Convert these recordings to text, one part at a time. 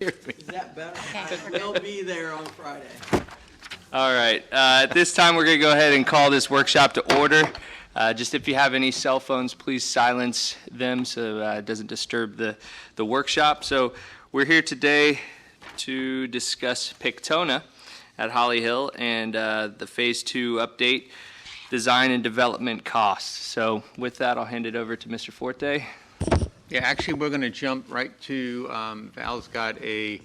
hear me? Is that better? I will be there on Friday. All right. At this time, we're going to go ahead and call this workshop to order. Just if you have any cell phones, please silence them so it doesn't disturb the workshop. So we're here today to discuss Pictona at Holly Hill and the Phase 2 update, design and development costs. So with that, I'll hand it over to Mr. Forte. Yeah, actually, we're going to jump right to, Val's got a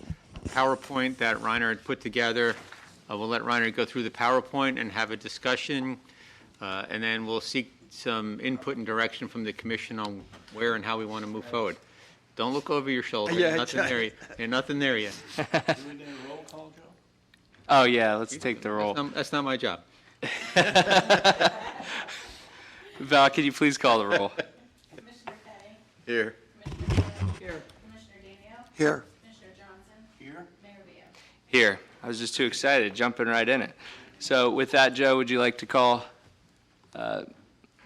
PowerPoint that Reiner had put together. We'll let Reiner go through the PowerPoint and have a discussion, and then we'll seek some input and direction from the commission on where and how we want to move forward. Don't look over your shoulder. Yeah, Nothing there yet. There's nothing there yet. Oh, yeah, let's take the roll. That's not my job. Val, can you please call the roll? Commissioner Kenny. Here. Commissioner Hill. Here. Commissioner Daniel. Here. Commissioner Johnson. Here. Mayor Via. Here. I was just too excited, jumping right in it. So with that, Joe, would you like to call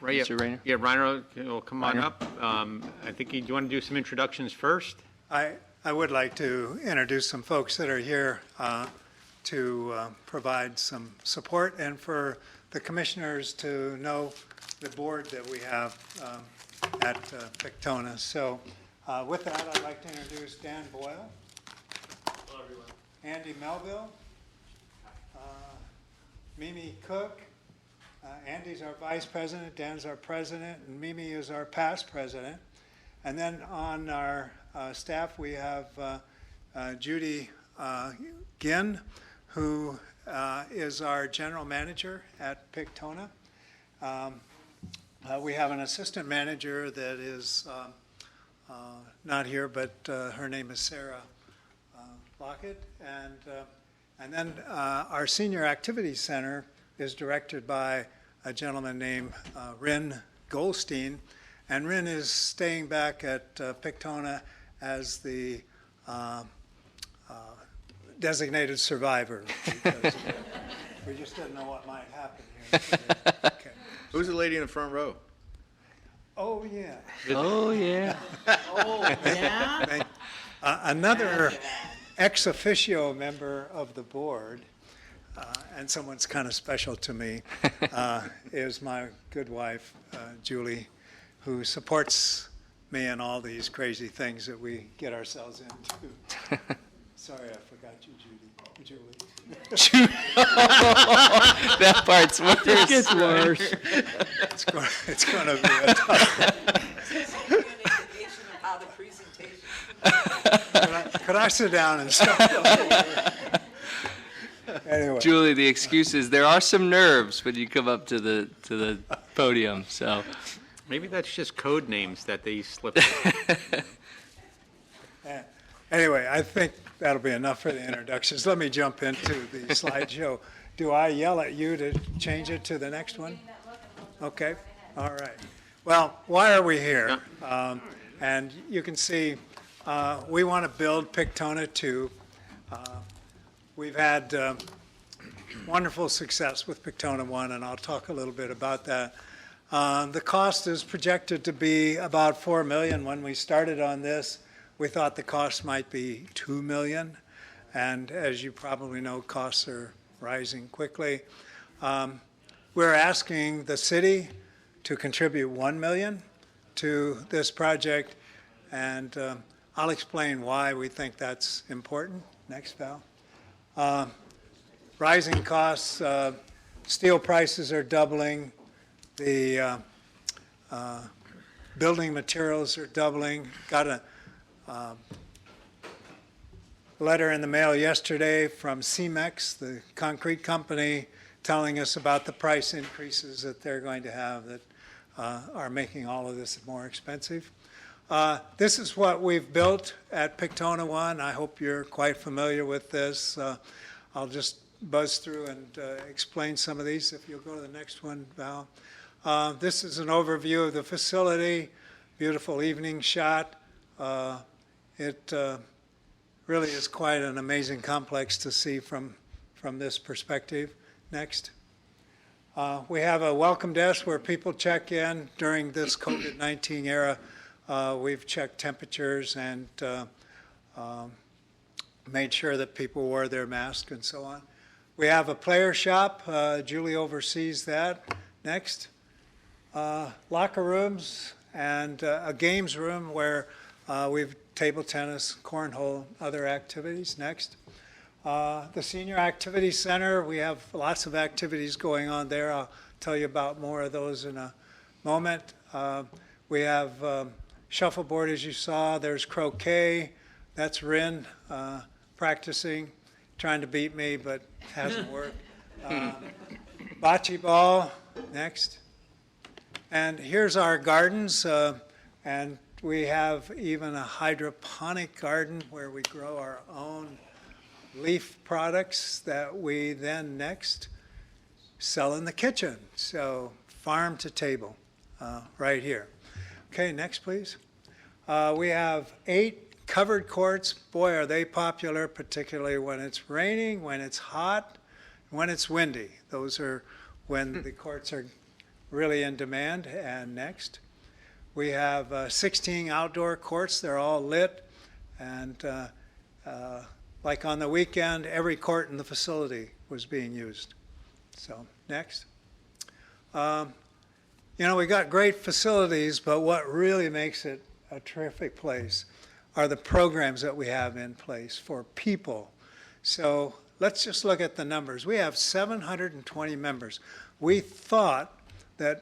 Right, yeah. Mr. Rayner? Yeah, Reiner will come on Reiner. up. I think you want to do some introductions first? I would like to introduce some folks that are here to provide some support and for the commissioners to know the board that we have at Pictona. So with that, I'd like to introduce Dan Boyle. Hello, everyone. Andy Melville. Mimi Cook. Andy's our vice president, Dan's our president, and Mimi is our past president. And then on our staff, we have Judy Ginn, who is our general manager at Pictona. We have an assistant manager that is not here, but her name is Sarah Lockett. And then our senior activities center is directed by a gentleman named Rin Goldstein. And Rin is staying back at Pictona as the designated survivor because we just didn't know what might happen here. Okay. Who's the lady in the front row? Oh, yeah. Oh, yeah. Oh, yeah? Another ex officio member of the board, and someone's kind of special to me, is my good wife, Julie, who supports me in all these crazy things that we get ourselves into. Sorry, I forgot you, Julie. That part's worse. It gets worse. It's going to be a tough one. About the presentation. Could I sit down and start? Anyway. Julie, the excuse is there are some nerves when you come up to the podium, so. Maybe that's just code names that they slip. Anyway, I think that'll be enough for the introductions. Let me jump into the slideshow. Do I yell at you to change it to the next one? Okay, all right. Well, why are we here? And you can see we want to build Pictona 2. We've had wonderful success with Pictona 1, and I'll talk a little bit about that. The cost is projected to be about $4 million. When we started on this, we thought the cost might be $2 million. And as you probably know, costs are rising quickly. We're asking the city to contribute $1 million to this project, and I'll explain why we think that's important. Next, Val. Rising costs, steel prices are doubling, the building materials are doubling. Got a letter in the mail yesterday from CEMEX, the concrete company, telling us about the price increases that they're going to have that are making all of this more expensive. This is what we've built at Pictona 1. I hope you're quite familiar with this. I'll just buzz through and explain some of these. If you'll go to the next one, Val. This is an overview of the facility. Beautiful evening shot. It really is quite an amazing complex to see from this perspective. Next. We have a welcome desk where people check in during this COVID-19 era. We've checked temperatures and made sure that people wore their mask and so on. We have a player shop. Julie oversees that. Next. Locker rooms and a games room where we've table tennis, cornhole, other activities. Next. The Senior Activity Center, we have lots of activities going on there. I'll tell you about more of those in a moment. We have shuffleboard, as you saw. There's croquet. That's Rin practicing, trying to beat me, but hasn't worked. Bocce ball, next. And here's our gardens, and we have even a hydroponic garden where we grow our own leaf products that we then next sell in the kitchen. So farm to table, right here. Okay, next please. We have 8 covered courts. Boy, are they popular, particularly when it's raining, when it's hot, when it's windy. Those are when the courts are really in demand. And next, we have 16 outdoor courts. They're all lit. And like on the weekend, every court in the facility was being used. So next. You know, we got great facilities, but what really makes it a terrific place are the programs that we have in place for people. So let's just look at the numbers. We have 720 members. We thought that,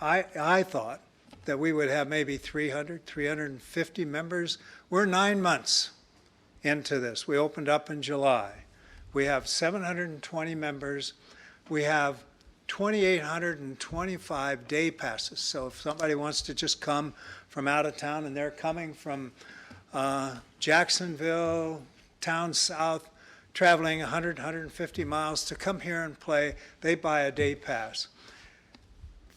I thought that we would have maybe 300, 350 members. We're 9 months into this. We opened up in July. We have 720 members. We have 2,825 day passes. So if somebody wants to just come from out of town and they're coming from Jacksonville, town south, traveling 100, 150 miles to come here and play, they buy a day pass.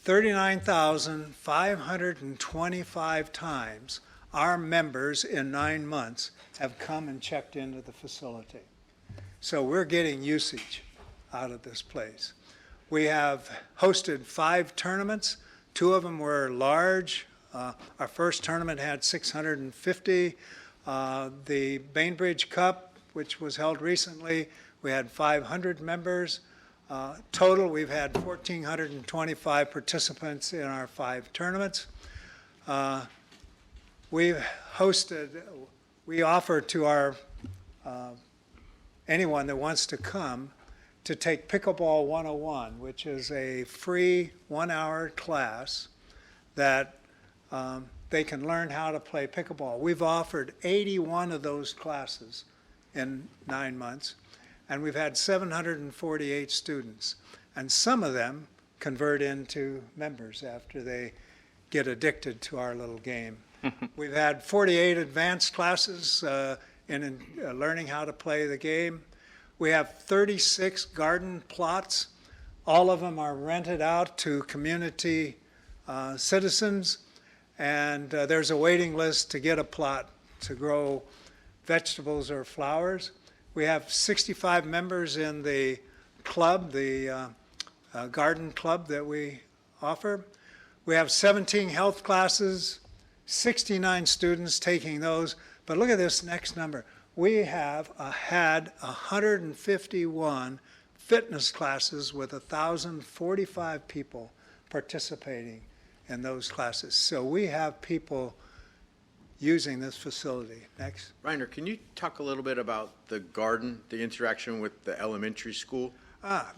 39,525 times our members in 9 months have come and checked into the facility. So we're getting usage out of this place. We have hosted 5 tournaments. 2 of them were large. Our first tournament had 650. The Bainbridge Cup, which was held recently, we had 500 members. Total, we've had 1,425 participants in our 5 tournaments. We've hosted, we offer to our anyone that wants to come to take Pickleball 101, which is a free 1-hour class that they can learn how to play pickleball. We've offered 81 of those classes in 9 months, and we've had 748 students. And some of them convert into members after they get addicted to our little game. We've had 48 advanced classes in learning how to play the game. We have 36 garden plots. All of them are rented out to community citizens, and there's a waiting list to get a plot to grow vegetables or flowers. We have 65 members in the club, the garden club that we offer. We have 17 health classes, 69 students taking those. But look at this next number. We have had 151 fitness classes with 1,045 people participating in those classes. So we have people using this facility. Next. Reiner, can you talk a little bit about the garden, the interaction with the elementary school?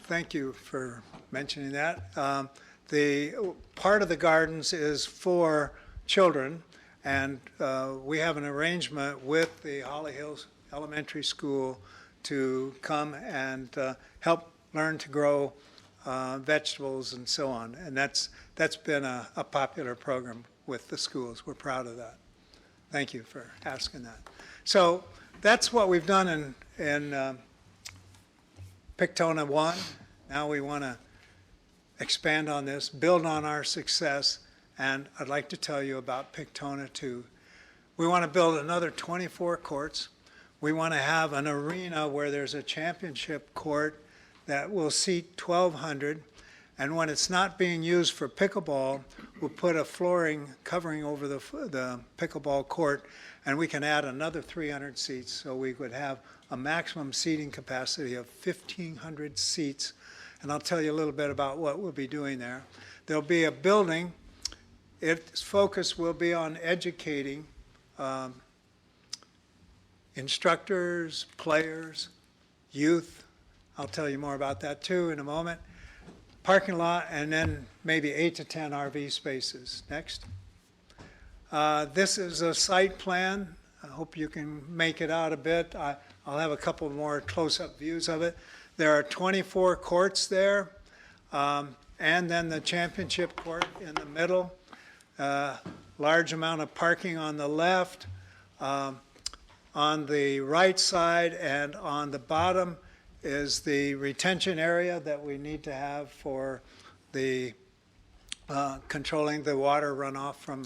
Thank you for mentioning that. The part of the gardens is for children, and we have an arrangement with the Holly Hills Elementary School to come and help learn to grow vegetables and so on. And that's been a popular program with the schools. We're proud of that. Thank you for asking that. So that's what we've done in Pictona 1. Now we want to expand on this, build on our success, and I'd like to tell you about Pictona 2. We want to build another 24 courts. We want to have an arena where there's a championship court that will seat 1,200. And when it's not being used for pickleball, we'll put a flooring covering over the pickleball court, and we can add another 300 seats, so we would have a maximum seating capacity of 1,500 seats. And I'll tell you a little bit about what we'll be doing there. There'll be a building. Its focus will be on educating instructors, players, youth. I'll tell you more about that too in a moment. Parking lot, and then maybe 8 to 10 RV spaces. Next. This is a site plan. I hope you can make it out a bit. I'll have a couple more close-up views of it. There are 24 courts there, and then the championship court in the middle. Large amount of parking on the left. On the right side and on the bottom is the retention area that we need to have for the controlling the water runoff from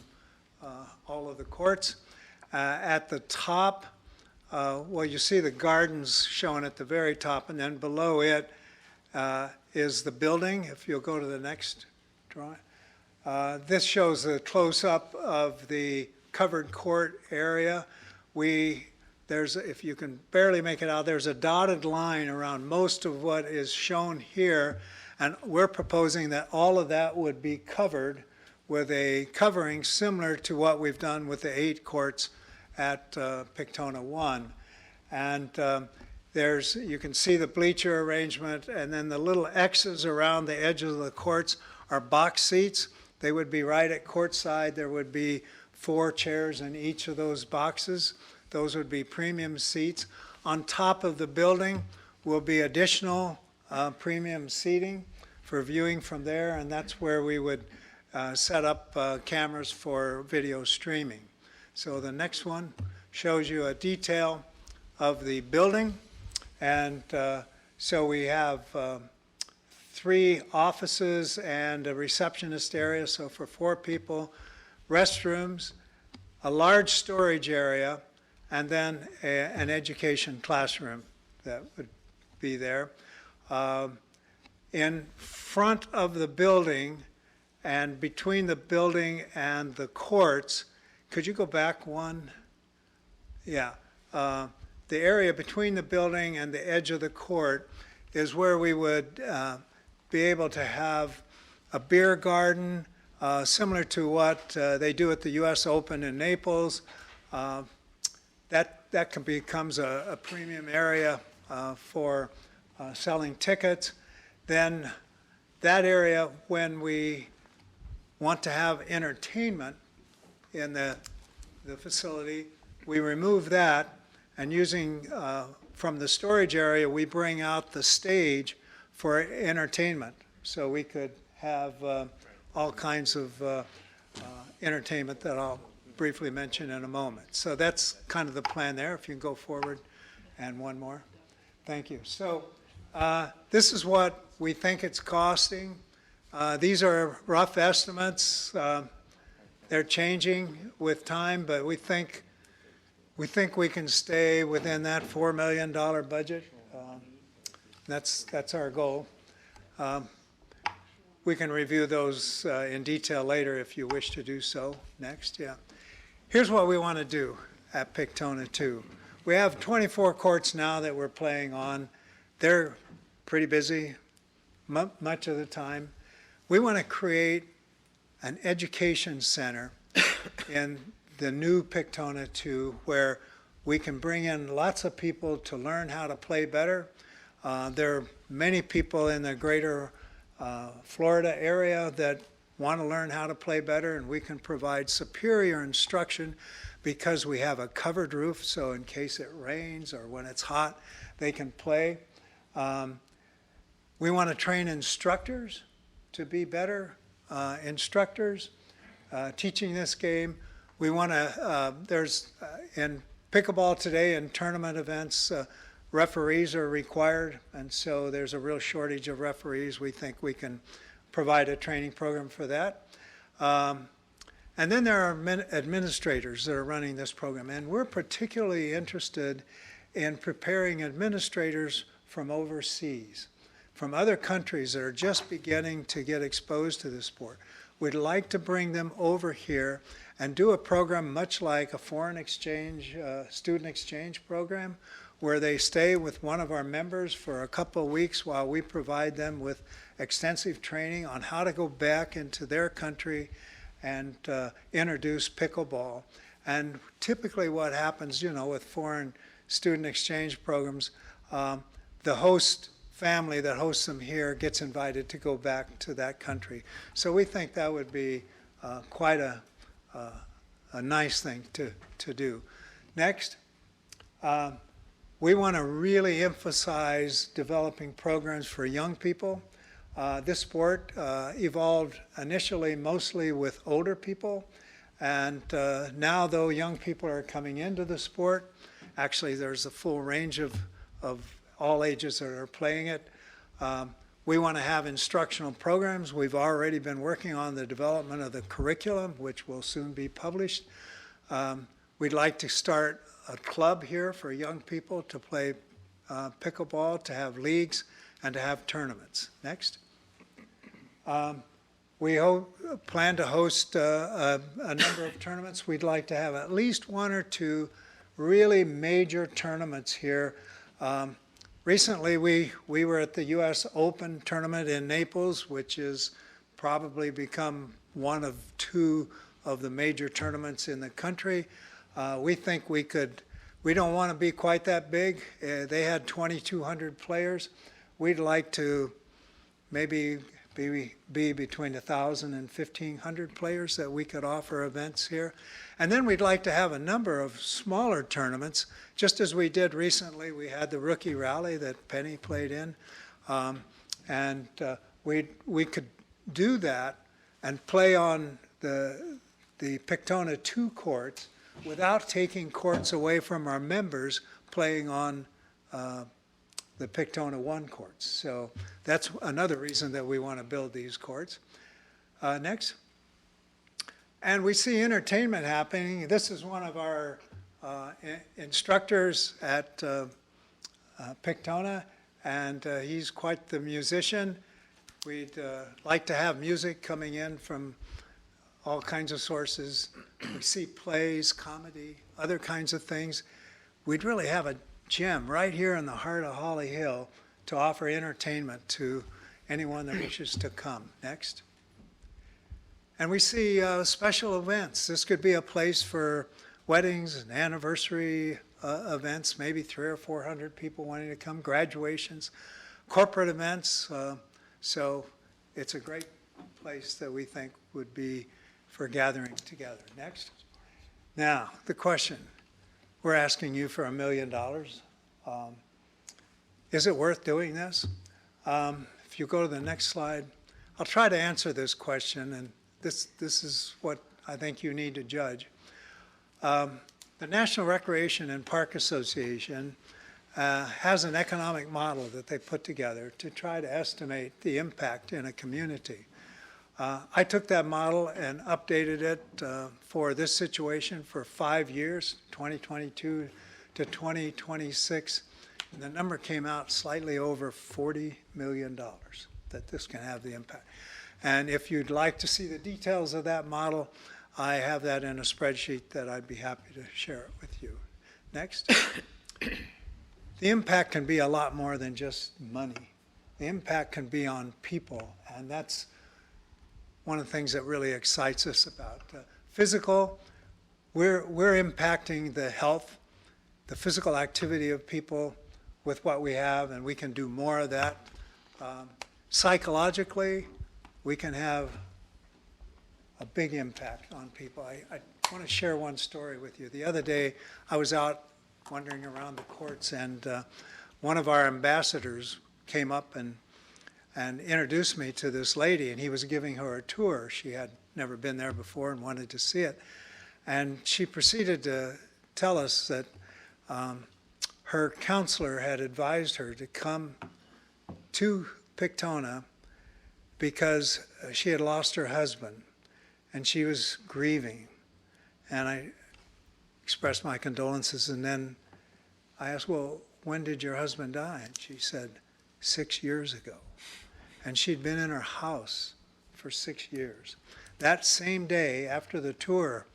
all of the courts. At the top, well, you see the gardens shown at the very top, and then below it is the building. If you'll go to the next drawing. This shows a close-up of the covered court area. If you can barely make it out, there's a dotted line around most of what is shown here, and we're proposing that all of that would be covered with a covering similar to what we've done with the 8 courts at Pictona 1. And you can see the bleacher arrangement, and then the little X's around the edges of the courts are box seats. They would be right at courtside. There would be 4 chairs in each of those boxes. Those would be premium seats. On top of the building will be additional premium seating for viewing from there, and that's where we would set up cameras for video streaming. So the next one shows you a detail of the building, and so we have 3 offices and a receptionist area, so for 4 people, restrooms, a large storage area, and then an education classroom that would be there. In front of the building and between the building and the courts, could you go back one? Yeah. The area between the building and the edge of the court is where we would be able to have a beer garden, similar to what they do at the U.S. Open in Naples. That becomes a premium area for selling tickets. Then that area, when we want to have entertainment in the facility, we remove that, and using from the storage area, we bring out the stage for entertainment. So we could have all kinds of entertainment that I'll briefly mention in a moment. So that's kind of the plan there. If you can go forward and one more. Thank you. So this is what we think it's costing. These are rough estimates. They're changing with time, but we think we can stay within that $4 million budget. That's our goal. We can review those in detail later if you wish to do so. Next, yeah. Here's what we want to do at Pictona 2. We have 24 courts now that we're playing on. They're pretty busy much of the time. We want to create an education center in the new Pictona 2 where we can bring in lots of people to learn how to play better. There are many people in the greater Florida area that want to learn how to play better, and we can provide superior instruction because we have a covered roof, so in case it rains or when it's hot, they can play. We want to train instructors to be better instructors teaching this game. We want to, there's in pickleball today in tournament events, referees are required, and so there's a real shortage of referees. We think we can provide a training program for that. And then there are administrators that are running this program, and we're particularly interested in preparing administrators from overseas, from other countries that are just beginning to get exposed to this sport. we'd like to bring them over here and do a program much like a foreign exchange, student exchange program, where they stay with one of our members for a couple of weeks while we provide them with extensive training on how to go back into their country and introduce pickleball. And typically what happens, with foreign student exchange programs, the host family that hosts them here gets invited to go back to that country. So we think that would be quite a nice thing to do. Next, we want to really emphasize developing programs for young people. This sport evolved initially mostly with older people, and now though young people are coming into the sport, actually there's a full range of all ages that are playing it. We want to have instructional programs. We've already been working on the development of the curriculum, which will soon be published. We'd like to start a club here for young people to play pickleball, to have leagues, and to have tournaments. Next. We plan to host a number of tournaments. We'd like to have at least one or two really major tournaments here. Recently, we were at the U.S. Open tournament in Naples, which has probably become one of two of the major tournaments in the country. We think we don't want to be quite that big. They had 2,200 players. We'd like to maybe be between 1,000 and 1,500 players that we could offer events here. And then we'd like to have a number of smaller tournaments, just as we did recently. We had the Rookie Rally that Penny played in. We could do that and play on the Pictona 2 courts without taking courts away from our members playing on the Pictona 1 courts. So that's another reason that we want to build these courts. Next. And we see entertainment happening. This is one of our instructors at Pictona, and he's quite the musician. We'd like to have music coming in from all kinds of sources. We see plays, comedy, other kinds of things. We'd really have a gym right here in the heart of Holly Hill to offer entertainment to anyone that wishes to come. Next. And we see special events. This could be a place for weddings and anniversary events, maybe 300 or 400 people wanting to come, graduations, corporate events. So it's a great place that we think would be for gathering together. Next. Now, the question. We're asking you for $1 million. Is it worth doing this? If you go to the next slide, I'll try to answer this question, and this is what I think you need to judge. The National Recreation and Park Association has an economic model that they put together to try to estimate the impact in a community. I took that model and updated it for this situation for 5 years, 2022 to 2026, and the number came out slightly over $40 million that this can have the impact. And if you'd like to see the details of that model, I have that in a spreadsheet that I'd be happy to share it with you. Next. The impact can be a lot more than just money. The impact can be on people, and that's one of the things that really excites us about physical. We're impacting the health, the physical activity of people with what we have, and we can do more of that. Psychologically, we can have a big impact on people. I want to share one story with you. The other day, I was out wandering around the courts, and one of our ambassadors came up and introduced me to this lady, and he was giving her a tour. She had never been there before and wanted to see it. And she proceeded to tell us that her counselor had advised her to come to Pictona because she had lost her husband, and she was grieving. And I expressed my condolences, and then I asked, well, when did your husband die? And she said, 6 years ago. And she'd been in her house for 6 years. that same day after the tour,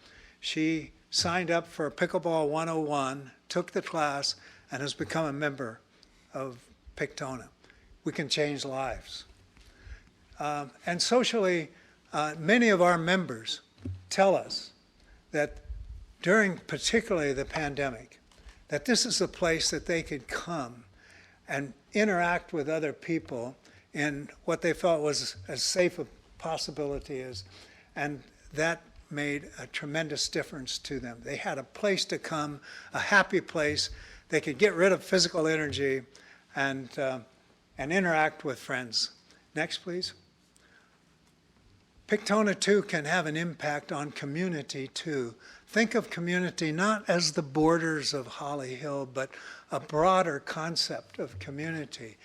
she signed up for Pickleball 101, took the class, and has become a member of Pictona. We can change lives. And socially, many of our members tell us that during particularly the pandemic, that this is a place that they could come and interact with other people in what they felt was as safe a possibility as, and that made a tremendous difference to them. They had a place to come, a happy place. They could get rid of physical energy and interact with friends. Next, please. Pictona, too, can have an impact on community, too. Think of community not as the borders of Holly Hill, but a broader concept of community.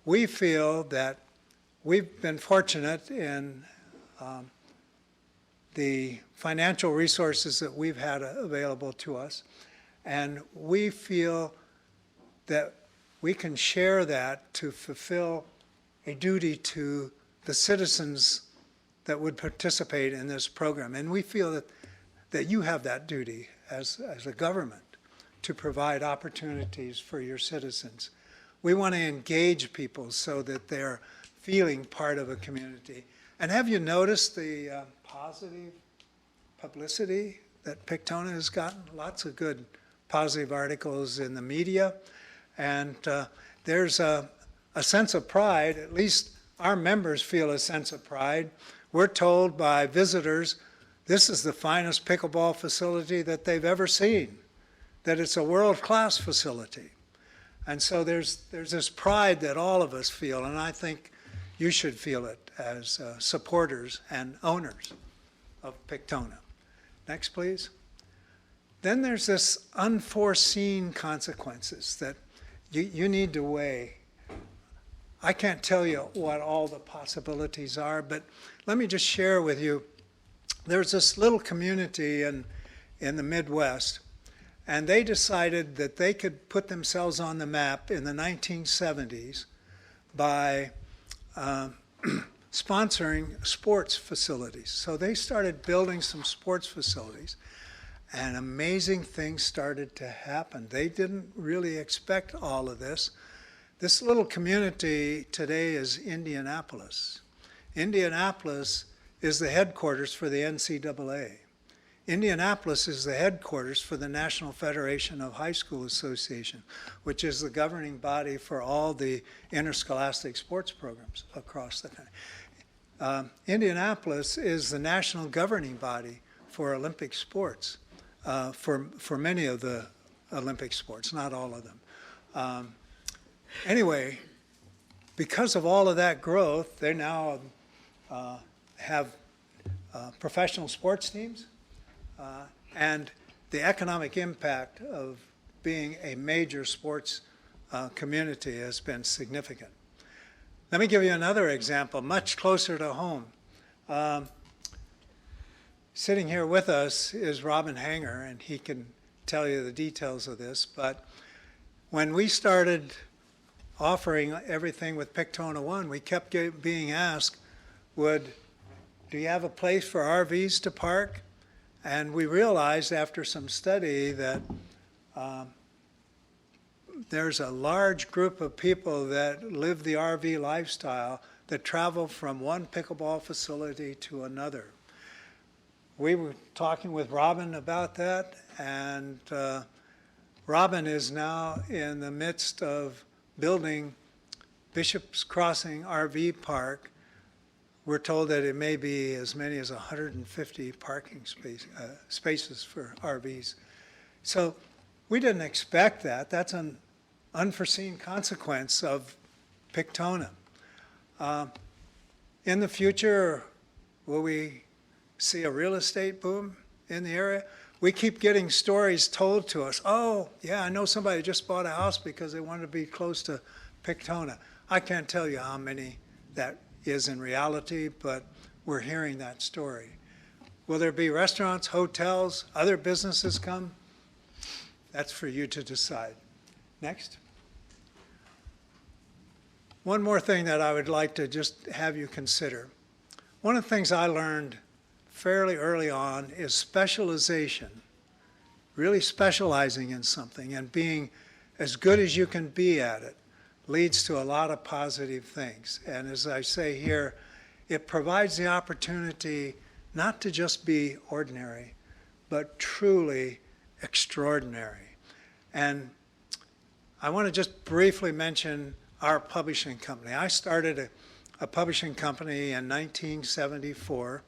We feel that we've been fortunate in the financial resources that we've had available to us, and we feel that we can share that to fulfill a duty to the citizens that would participate in this program. And we feel that you have that duty as a government to provide opportunities for your citizens. We want to engage people so that they're feeling part of a community. And have you noticed the positive publicity that Pictona has gotten? Lots of good positive articles in the media. And there's a sense of pride, at least our members feel a sense of pride. We're told by visitors, this is the finest pickleball facility that they've ever seen, that it's a world-class facility. And so there's this pride that all of us feel, and I think you should feel it as supporters and owners of Pictona. Next, please. Then there's this unforeseen consequences that you need to weigh. I can't tell you what all the possibilities are, but let me just share with you. There's this little community in the Midwest, and they decided that they could put themselves on the map in the 1970s by sponsoring sports facilities. So they started building some sports facilities, and amazing things started to happen. They didn't really expect all of this. This little community today is Indianapolis. Indianapolis is the headquarters for the NCAA. Indianapolis is the headquarters for the National Federation of High School Association, which is the governing body for all the interscholastic sports programs across the country. Indianapolis is the national governing body for Olympic sports, for many of the Olympic sports, not all of them. Anyway, because of all of that growth, they now have professional sports teams, and the economic impact of being a major sports community has been significant. Let me give you another example, much closer to home. Sitting here with us is Robin Hanger, and he can tell you the details of this, but when we started offering everything with Pictona One, we kept being asked, do you have a place for RVs to park? And we realized after some study that there's a large group of people that live the RV lifestyle that travel from one pickleball facility to another. We were talking with Robin about that, and Robin is now in the midst of building Bishop's Crossing RV Park. We're told that it may be as many as 150 parking spaces for RVs. So we didn't expect that. That's an unforeseen consequence of Pictona. In the future, will we see a real estate boom in the area? We keep getting stories told to us. Oh, yeah, I know somebody just bought a house because they wanted to be close to Pictona. I can't tell you how many that is in reality, but we're hearing that story. Will there be restaurants, hotels, other businesses come? That's for you to decide. Next. One more thing that I would like to just have you consider. one of the things I learned fairly early on is specialization, really specializing in something and being as good as you can be at it leads to a lot of positive things. And as I say here, it provides the opportunity not to just be ordinary, but truly extraordinary. And I want to just briefly mention our publishing company. I started a publishing company in 1974.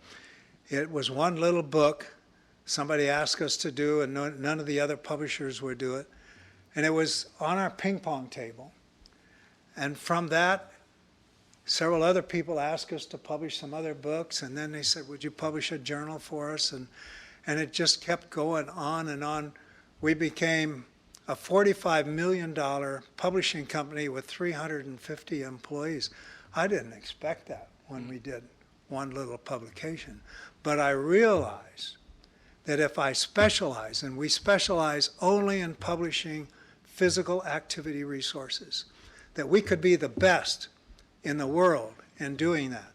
It was one little book somebody asked us to do, and none of the other publishers would do it. And it was on our ping pong table. And from that, several other people asked us to publish some other books, and then they said, would you publish a journal for us? And it just kept going on and on. We became a $45 million publishing company with 350 employees. I didn't expect that when we did one little publication. But I realized that if I specialize, and we specialize only in publishing physical activity resources, that we could be the best in the world in doing that.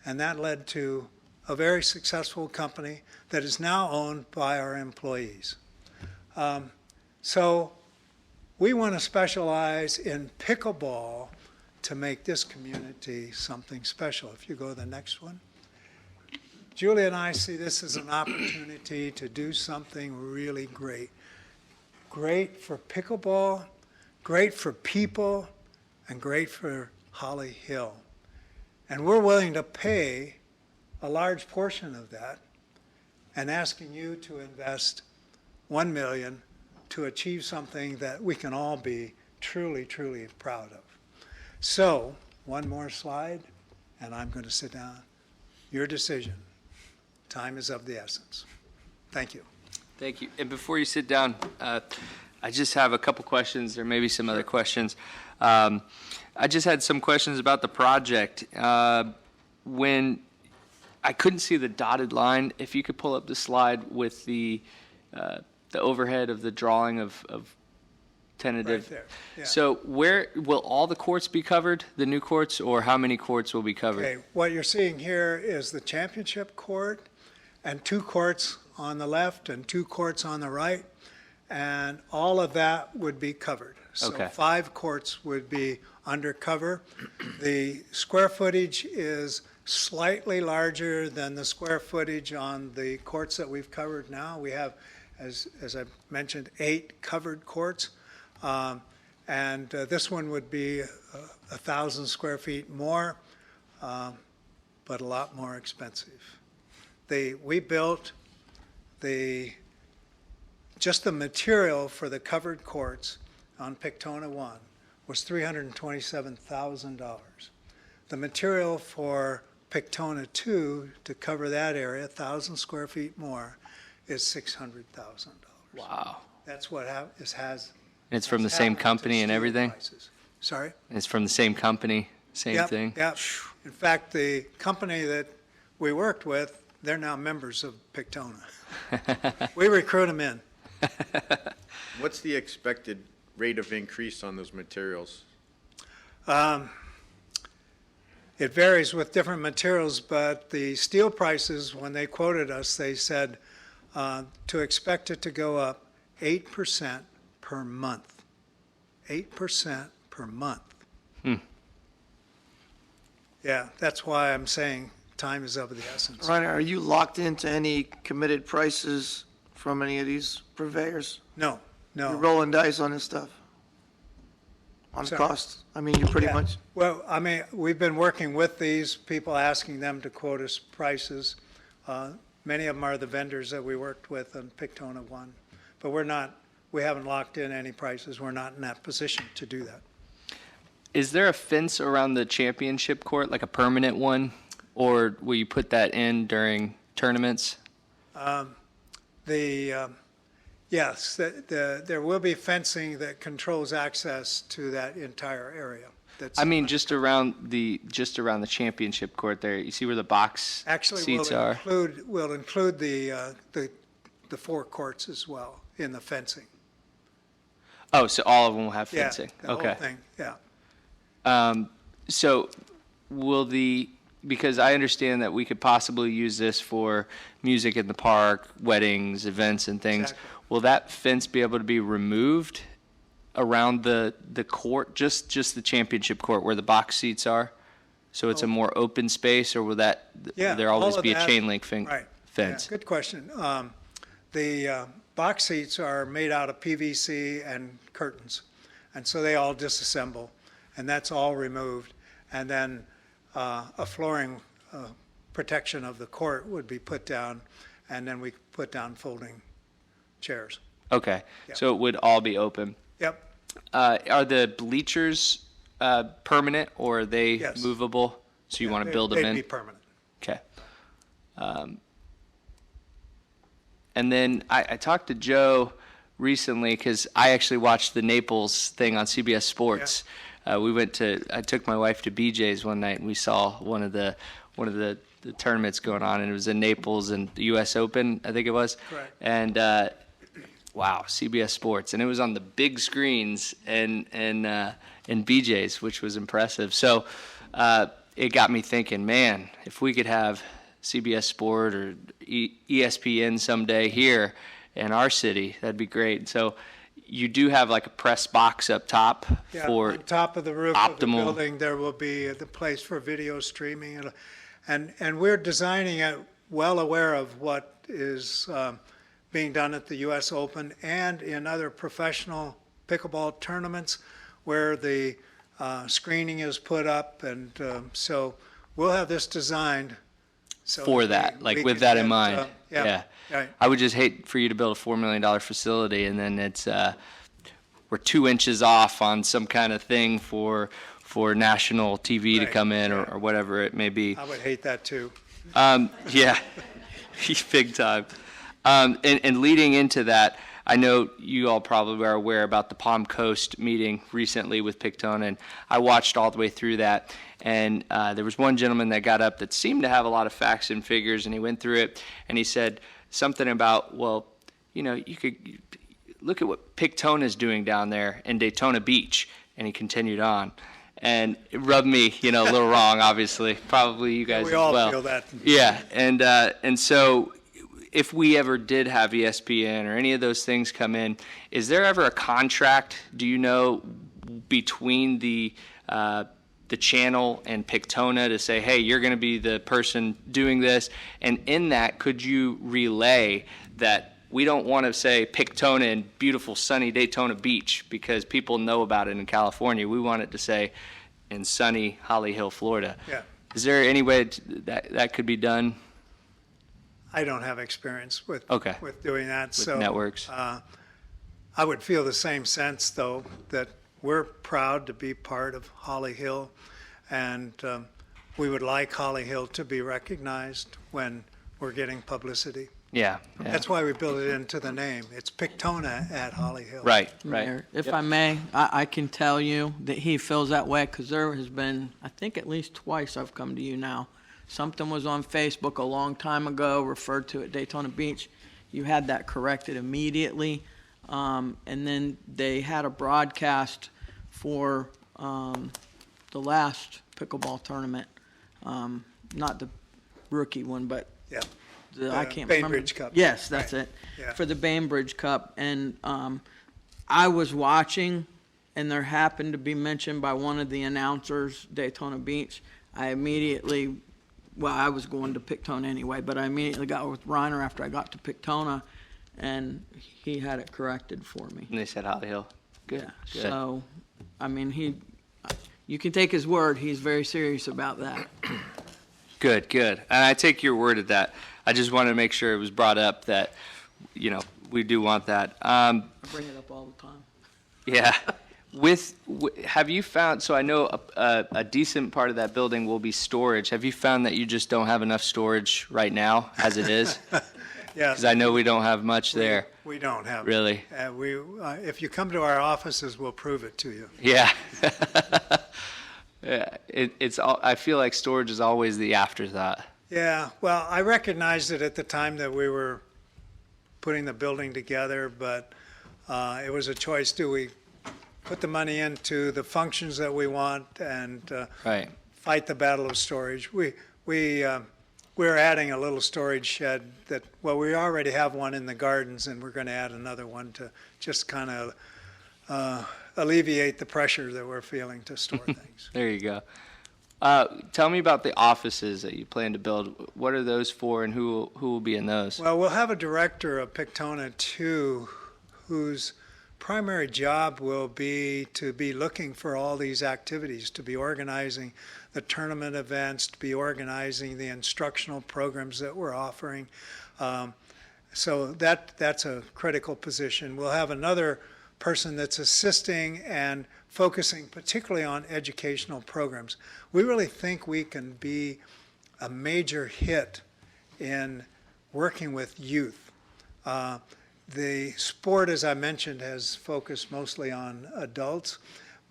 And that led to a very successful company that is now owned by our employees. So we want to specialize in pickleball to make this community something special. If you go to the next one. Julie and I see this as an opportunity to do something really great. Great for pickleball, great for people, and great for Holly Hill. And we're willing to pay a large portion of that and asking you to invest $1 million to achieve something that we can all be truly, truly proud of. So, one more slide, and I'm going to sit down. Your decision. Time is of the essence. Thank you. Thank you. And before you sit down, I just have a couple questions, or maybe some other questions. I just had some questions about the project. When I couldn't see the dotted line, if you could pull up the slide with the overhead of the drawing of tentative. Right there, yeah. So where will all the courts be covered, the new courts, or how many courts will be covered? Okay, what you're seeing here is the championship court and 2 courts on the left and 2 courts on the right, and all of that would be covered. So Okay. 5 courts would be undercover. The square footage is slightly larger than the square footage on the courts that we've covered now. We have, as I mentioned, 8 covered courts. And this one would be 1,000 square feet more, but a lot more expensive. We built just the material for the covered courts on Pictona 1 was $327,000. The material for Pictona 2 to cover that area, 1,000 square feet more, is $600,000. Wow. That's what has. And it's from the has same happened to company and steel everything? prices. Sorry? And it's from the same company, same Yep, thing? Yep. In fact, the company that we worked with, they're now members of Pictona. We recruit them in. What's the expected rate of increase on those materials? It varies with different materials, but the steel prices, when they quoted us, they said to expect it to go up 8% per month. 8% per month. Yeah, that's why I'm saying time is of the essence. Reiner, are you locked into any committed prices from any of these purveyors? No, You're no. rolling dice on this stuff? On Sorry. cost? I mean, you pretty Yeah. much, Well, I mean, we've been working with these people, asking them to quote us prices. Many of them are the vendors that we worked with on Pictona 1. But we haven't locked in any prices. We're not in that position to do that. Is there a fence around the championship court, like a permanent one? Or will you put that in during tournaments? Yes, there will be fencing that controls access to that entire area. That's- I mean, just around the championship court there. You see where the box Actually, seats are? we'll include the 4 courts as well in the fencing. Oh, so all of them will have Yeah, fencing? the whole Okay. thing, yeah. So will the because I understand that we could possibly use this for music in the park, weddings, events and things. Exactly. Will that fence be able to be removed around the court, just the championship court where the box seats are? So it's a more open space, or will that, Yeah, will there all always of be a that- chain link Right. Yeah, fence? good question. The box seats are made out of PVC and curtains, and so they all disassemble, and that's all removed. And then a flooring protection of the court would be put down, and then we put down folding chairs. Okay, Yeah. so it would all be open. Yep, Are the bleachers permanent, or are they Yes. movable? So you want to build them they'd in? be permanent. Okay. And then I talked to Joe recently because I actually watched the Naples thing on CBS Sports. I took my wife to BJ's one night and we saw one of the tournaments going on, and it was in Naples and the U.S. Open, I think it was. Correct. And wow, CBS Sports, and it was on the big screens and in BJ's, which was impressive. So it got me thinking, man, if we could have CBS Sport or ESPN someday here in our city, that'd be great. So you do have like a press box up top Yeah, for on top of the roof of the optimal- building, there will be the place for video streaming. And we're designing it well aware of what is being done at the U.S. Open and in other professional pickleball tournaments where the screening is put up. And so we'll have this designed. So for that, we like with can that in get, mind. yeah, right. I would just hate for you to build a $4 million facility and then it's we're 2 inches off on some kind of thing for national TV to Right, come in right. or whatever it may be. I would hate that too. Yeah, big time. And leading into that, I know you all probably are aware about the Palm Coast meeting recently with Pictona, and I watched all the way through that. And there was one gentleman that got up that seemed to have a lot of facts and figures, and he went through it, and he said something about, well, you know, you could look at what Pictona is doing down there in Daytona Beach, and he continued on. And it rubbed me, a little wrong, obviously. Probably you guys We as all well. feel that. Yeah, and so if we ever did have ESPN or any of those things come in, is there ever a contract, do you know, between the channel and Pictona to say, hey, you're going to be the person doing this? And in that, could you relay that we don't want to say Pictona in beautiful sunny Daytona Beach because people know about it in California. We want it to say in sunny Holly Hill, Florida. Yeah. Is there any way that could be done? I don't have experience with Okay. with doing that. So networks. I would feel the same sense, though, that we're proud to be part of Holly Hill, and we would like Holly Hill to be recognized when we're getting publicity. Yeah. That's why we built it into the name. It's Pictona at Holly Hill. Right. Mayor, if I may, I can tell you that he feels that way because there has been, I think at least twice I've come to you now. Something was on Facebook a long time ago, referred to at Daytona Beach. You had that corrected immediately. And then they had a broadcast for the last pickleball tournament. Not the rookie one, but Yeah. I can't remember. Bainbridge Cup. Yes, that's it. Yeah. For the Bainbridge Cup. And I was watching, and there happened to be mentioned by one of the announcers, Daytona Beach. I immediately, I was going to Pictona anyway, but I immediately got with Reiner after I got to Pictona, and he had it corrected for me. And they said Holly Hill. Good. Yeah. Good. So, I mean, you can take his word. He's very serious about that. Good. And I take your word at that. I just wanted to make sure it was brought up that, we do want that. I bring it up all the time. Yeah. Have you found, so I know a decent part of that building will be storage. Have you found that you just don't have enough storage right now as it is? Yes. Because I know we don't have much there. We don't have. Really? If you come to our offices, we'll prove it to you. Yeah. Yeah. I feel like storage is always the afterthought. Yeah, well, I recognized it at the time that we were putting the building together, but it was a choice. Do we put the money into the functions that we want and Right. fight the battle of storage? We we're adding a little storage shed that, well, we already have one in the gardens, and we're going to add another one to just kind of alleviate the pressure that we're feeling to store things. There you go. Tell me about the offices that you plan to build. What are those for, and who will be in those? Well, we'll have a director of Pictona 2 whose primary job will be to be looking for all these activities, to be organizing the tournament events, to be organizing the instructional programs that we're offering. So that's a critical position. We'll have another person that's assisting and focusing particularly on educational programs. We really think we can be a major hit in working with youth. The sport, as I mentioned, has focused mostly on adults,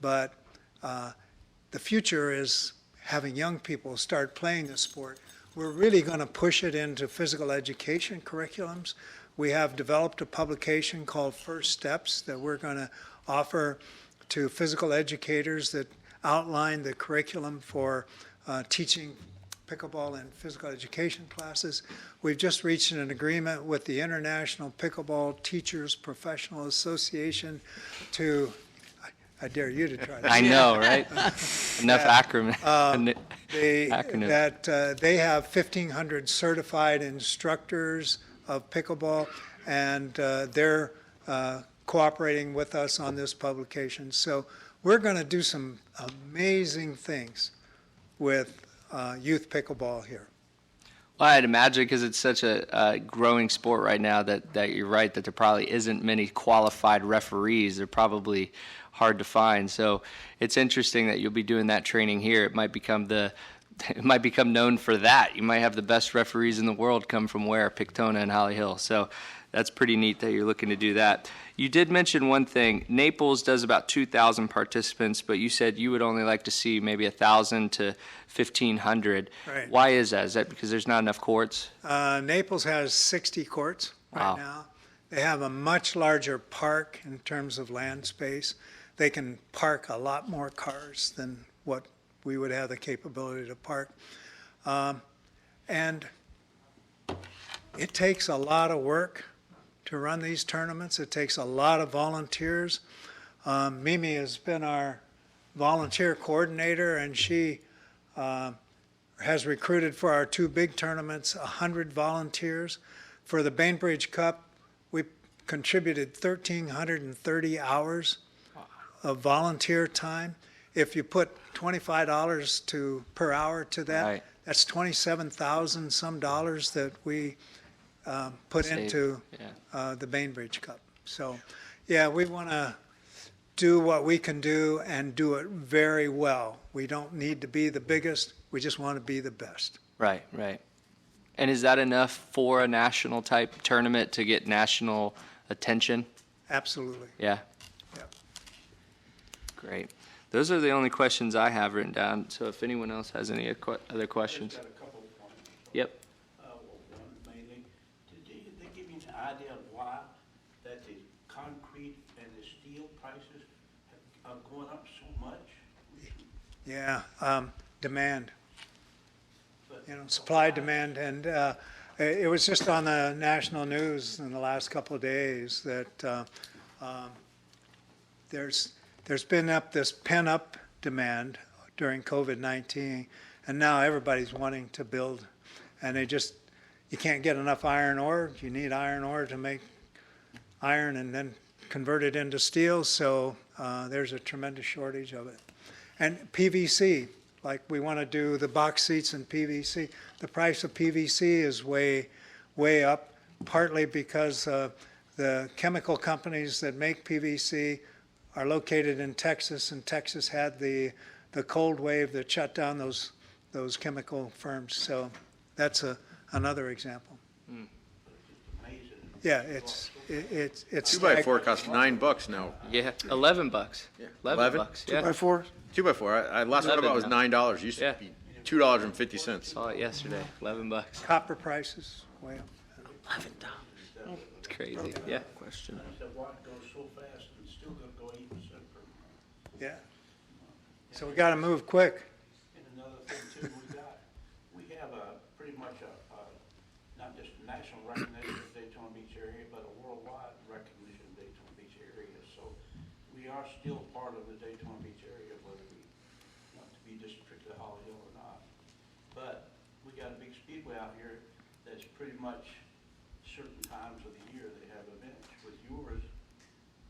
but the future is having young people start playing the sport. We're really going to push it into physical education curriculums. We have developed a publication called First Steps that we're going to offer to physical educators that outline the curriculum for teaching pickleball in physical education classes. We've just reached an agreement with the International Pickleball Teachers Professional Association to, I dare you to try that. I know, right? Enough acronym. Acronyms. That they have 1,500 certified instructors of pickleball, and they're cooperating with us on this publication. So we're going to do some amazing things with youth pickleball here. Well, I'd imagine because it's such a growing sport right now that you're right, that there probably isn't many qualified referees. They're probably hard to find. So it's interesting that you'll be doing that training here. It might become known for that. You might have the best referees in the world come from where? Pictona and Holly Hill. So that's pretty neat that you're looking to do that. You did mention one thing. Naples does about 2,000 participants, but you said you would only like to see maybe 1,000 to 1,500. Right. Why is that? Is that because there's not enough courts? Naples has 60 courts right Wow. now. They have a much larger park in terms of land space. They can park a lot more cars than what we would have the capability to park. And it takes a lot of work to run these tournaments. It takes a lot of volunteers. Mimi has been our volunteer coordinator, and she has recruited for our two big tournaments 100 volunteers. For the Bainbridge Cup, we contributed 1,330 hours of volunteer time. If you put $25 per hour to that, Right. that's 27,000 some dollars that we put Save, into yeah. the Bainbridge Cup. So, yeah, we want to do what we can do and do it very well. We don't need to be the biggest. We just want to be the best. Right, right. And is that enough for a national type tournament to get national attention? Absolutely. Yeah. Yep. Great. Those are the only questions I have written down. So if anyone else has any other questions. Just got a couple of points. Yep. One mainly, did they give you an idea of why that the concrete and the steel prices are going up so much? Yeah, demand. Supply, demand, and it was just on the national news in the last couple of days that there's been this pent-up demand during COVID-19, and now everybody's wanting to build, and you can't get enough iron ore. You need iron ore to make iron and then convert it into steel, so there's a tremendous shortage of it. And PVC, like we want to do the box seats in PVC. The price of PVC is way up, partly because the chemical companies that make PVC are located in Texas, and Texas had the cold wave that shut down those chemical firms. So that's another example. Amazing. Yeah, it's 2x4 costs $9 now. Yeah. $11. Yeah. 11 bucks. Yeah. 2x4? 2x4. I last one about was $9. Used to Yeah. be $2.50. Saw it yesterday. $11. copper prices way up. $11. It's crazy. Yeah. Question. I said, why it goes so fast and it's still gonna go 8% per. Yeah. So we got to move quick. And another thing too, we have pretty much not just national recognition of Daytona Beach area, but a worldwide recognition of Daytona Beach area. So we are still part of the Daytona Beach area, whether we want to be district of Holly Hill or not. But we got a big speedway out here that's pretty much certain times of the year they have events. With yours,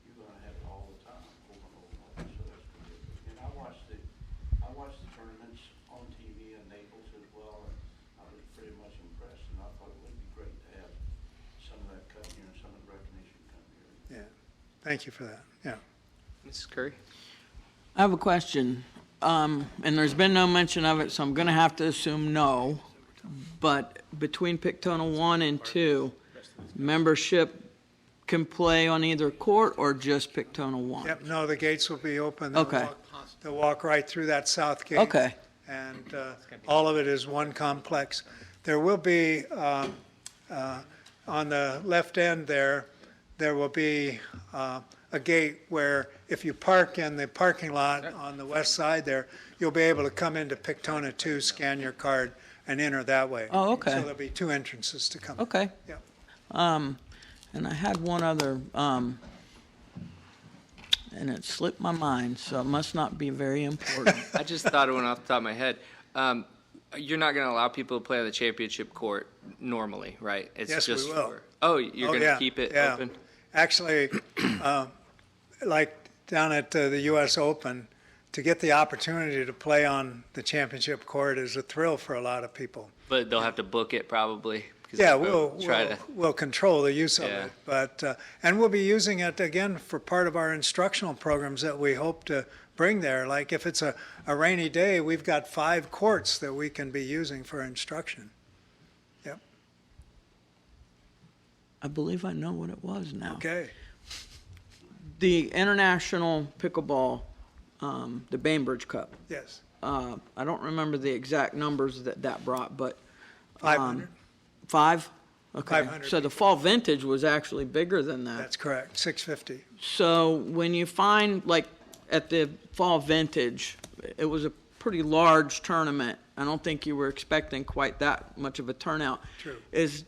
you're gonna have it all the time, over and over and over, so that's pretty good. And I watched the tournaments on TV in Naples as well, and I was pretty much impressed, and I thought it would be great to have some of that come here and some of the recognition come here. Yeah, thank you for that, yeah. Mrs. Curry? I have a question, and there's been no mention of it, so I'm going to have to assume no. But between Pictona 1 and 2, membership can play on either court or just Pictona 1? Yep, no, the gates will be open. Okay. They'll walk right through that south gate. Okay. And all of it is one complex. There will be, on the left end there will be a gate where if you park in the parking lot on the west side there, you'll be able to come into Pictona 2, scan your card, and enter that way. Oh, okay. So there'll be two entrances to come. Okay. Yeah. And I had one other, and it slipped my mind, so it must not be very important. I just thought of one off the top of my head. You're not going to allow people to play on the championship court normally, right? It's Yes, we just will. Oh, you're going to yeah, keep it yeah. open? Actually, like down at the U.S. Open, to get the opportunity to play on the championship court is a thrill for a lot of people. But they'll have to book it probably. 'cause Yeah, they'll try to. we'll control the use of Yeah. it, but, and we'll be using it again for part of our instructional programs that we hope to bring there. Like if it's a rainy day, we've got 5 courts that we can be using for instruction. Yep, I believe I know what it was now. okay. The International Pickleball, the Bainbridge Cup. Yes, I don't remember the exact numbers that brought, but 500, 5? Okay. 500 So the fall vintage was actually bigger than that. that's correct, 650. So when you find, like, at the fall vintage, it was a pretty large tournament. I don't think you were expecting quite that much of a turnout. True. Is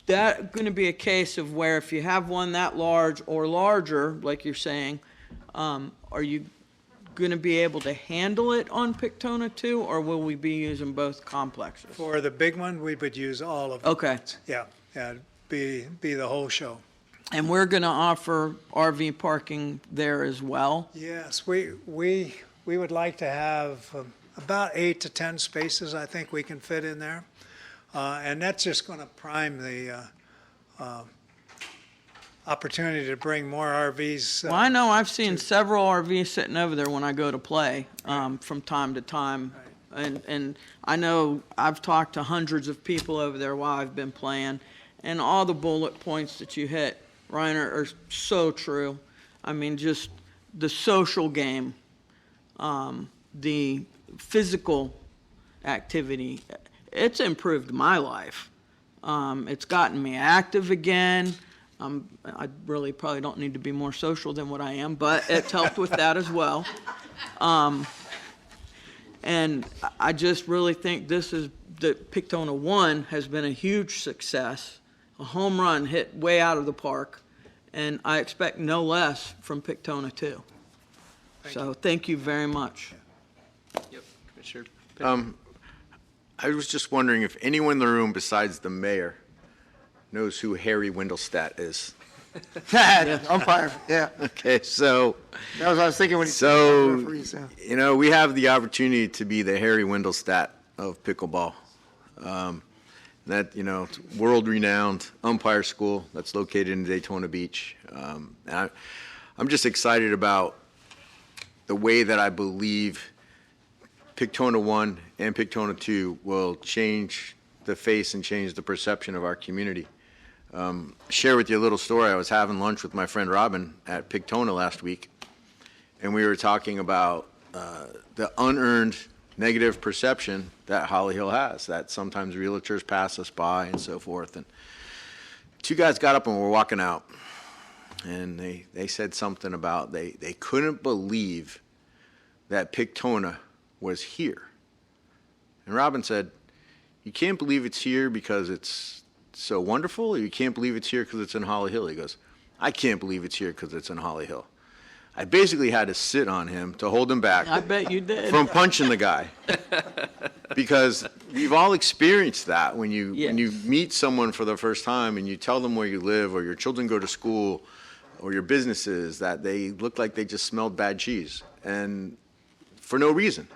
that going to be a case of where if you have one that large or larger, like you're saying, are you going to be able to handle it on Pictona 2, or will we be using both complexes? For the big one, we would use all of them. Okay. Yeah, it'd be the whole show. And we're going to offer RV parking there as well? Yes, we would like to have about 8 to 10 spaces, I think we can fit in there. And that's just going to prime the opportunity to bring more RVs. Well, I know I've seen several RVs sitting over there when I go to play from time to time. And I know I've talked to hundreds of people over there while I've been playing, and all the bullet points that you hit, Reiner, are so true. I mean, just the social game, the physical activity, it's improved my life. It's gotten me active again. I really probably don't need to be more social than what I am, but it's helped with that as well. And I just really think the Pictona 1 has been a huge success, a home run hit way out of the park, and I expect no less from Pictona 2. So thank you very much. Yep, Commissioner. I was just wondering if anyone in the room besides the mayor knows who Harry Windelstadt is. Umpire, yeah. Okay, so, That was what I was thinking when you said so, referees, yeah. you know, we have the opportunity to be the Harry Windelstadt of pickleball. That, you know, it's world-renowned umpire school that's located in Daytona Beach. And I'm just excited about the way that I believe Pictona 1 and Pictona 2 will change the face and change the perception of our community. Share with you a little story. I was having lunch with my friend Robin at Pictona last week, and we were talking about the unearned negative perception that Holly Hill has, that sometimes realtors pass us by and so forth. And 2 guys got up and were walking out, and they said something about they couldn't believe that Pictona was here. And Robin said, you can't believe it's here because it's so wonderful, or you can't believe it's here because it's in Holly Hill? He goes, I can't believe it's here because it's in Holly Hill. I basically had to sit on him to hold him back I bet you did. from punching the guy. Because we've all experienced that when you meet someone for the first time and you tell them where you live or your children go to school or your businesses, that they look like they just smelled bad cheese, and for no reason.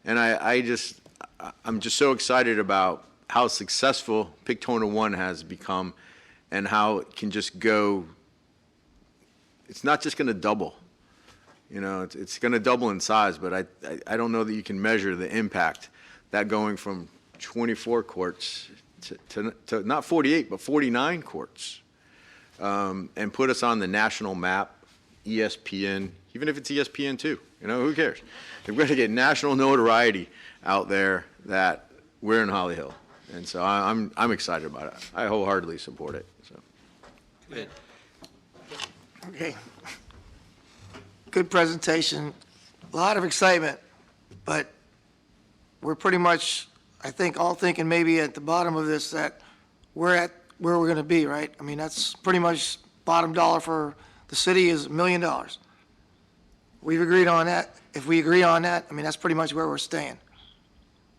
And I'm just so excited about how successful Pictona 1 has become and how it can just go. It's not just going to double. You know, it's going to double in size, but I don't know that you can measure the impact that going from 24 courts to not 48, but 49 courts, and put us on the national map, ESPN, even if it's ESPN2, you know, who cares? We're going to get national notoriety out there that we're in Holly Hill. And so I'm excited about it. I wholeheartedly support it, so. Okay. Good presentation, a lot of excitement, but we're pretty much, I think, all thinking maybe at the bottom of this that we're at where we're going to be, right? I mean, that's pretty much bottom dollar for the city is $1 million. We've agreed on that. If we agree on that, I mean, that's pretty much where we're staying.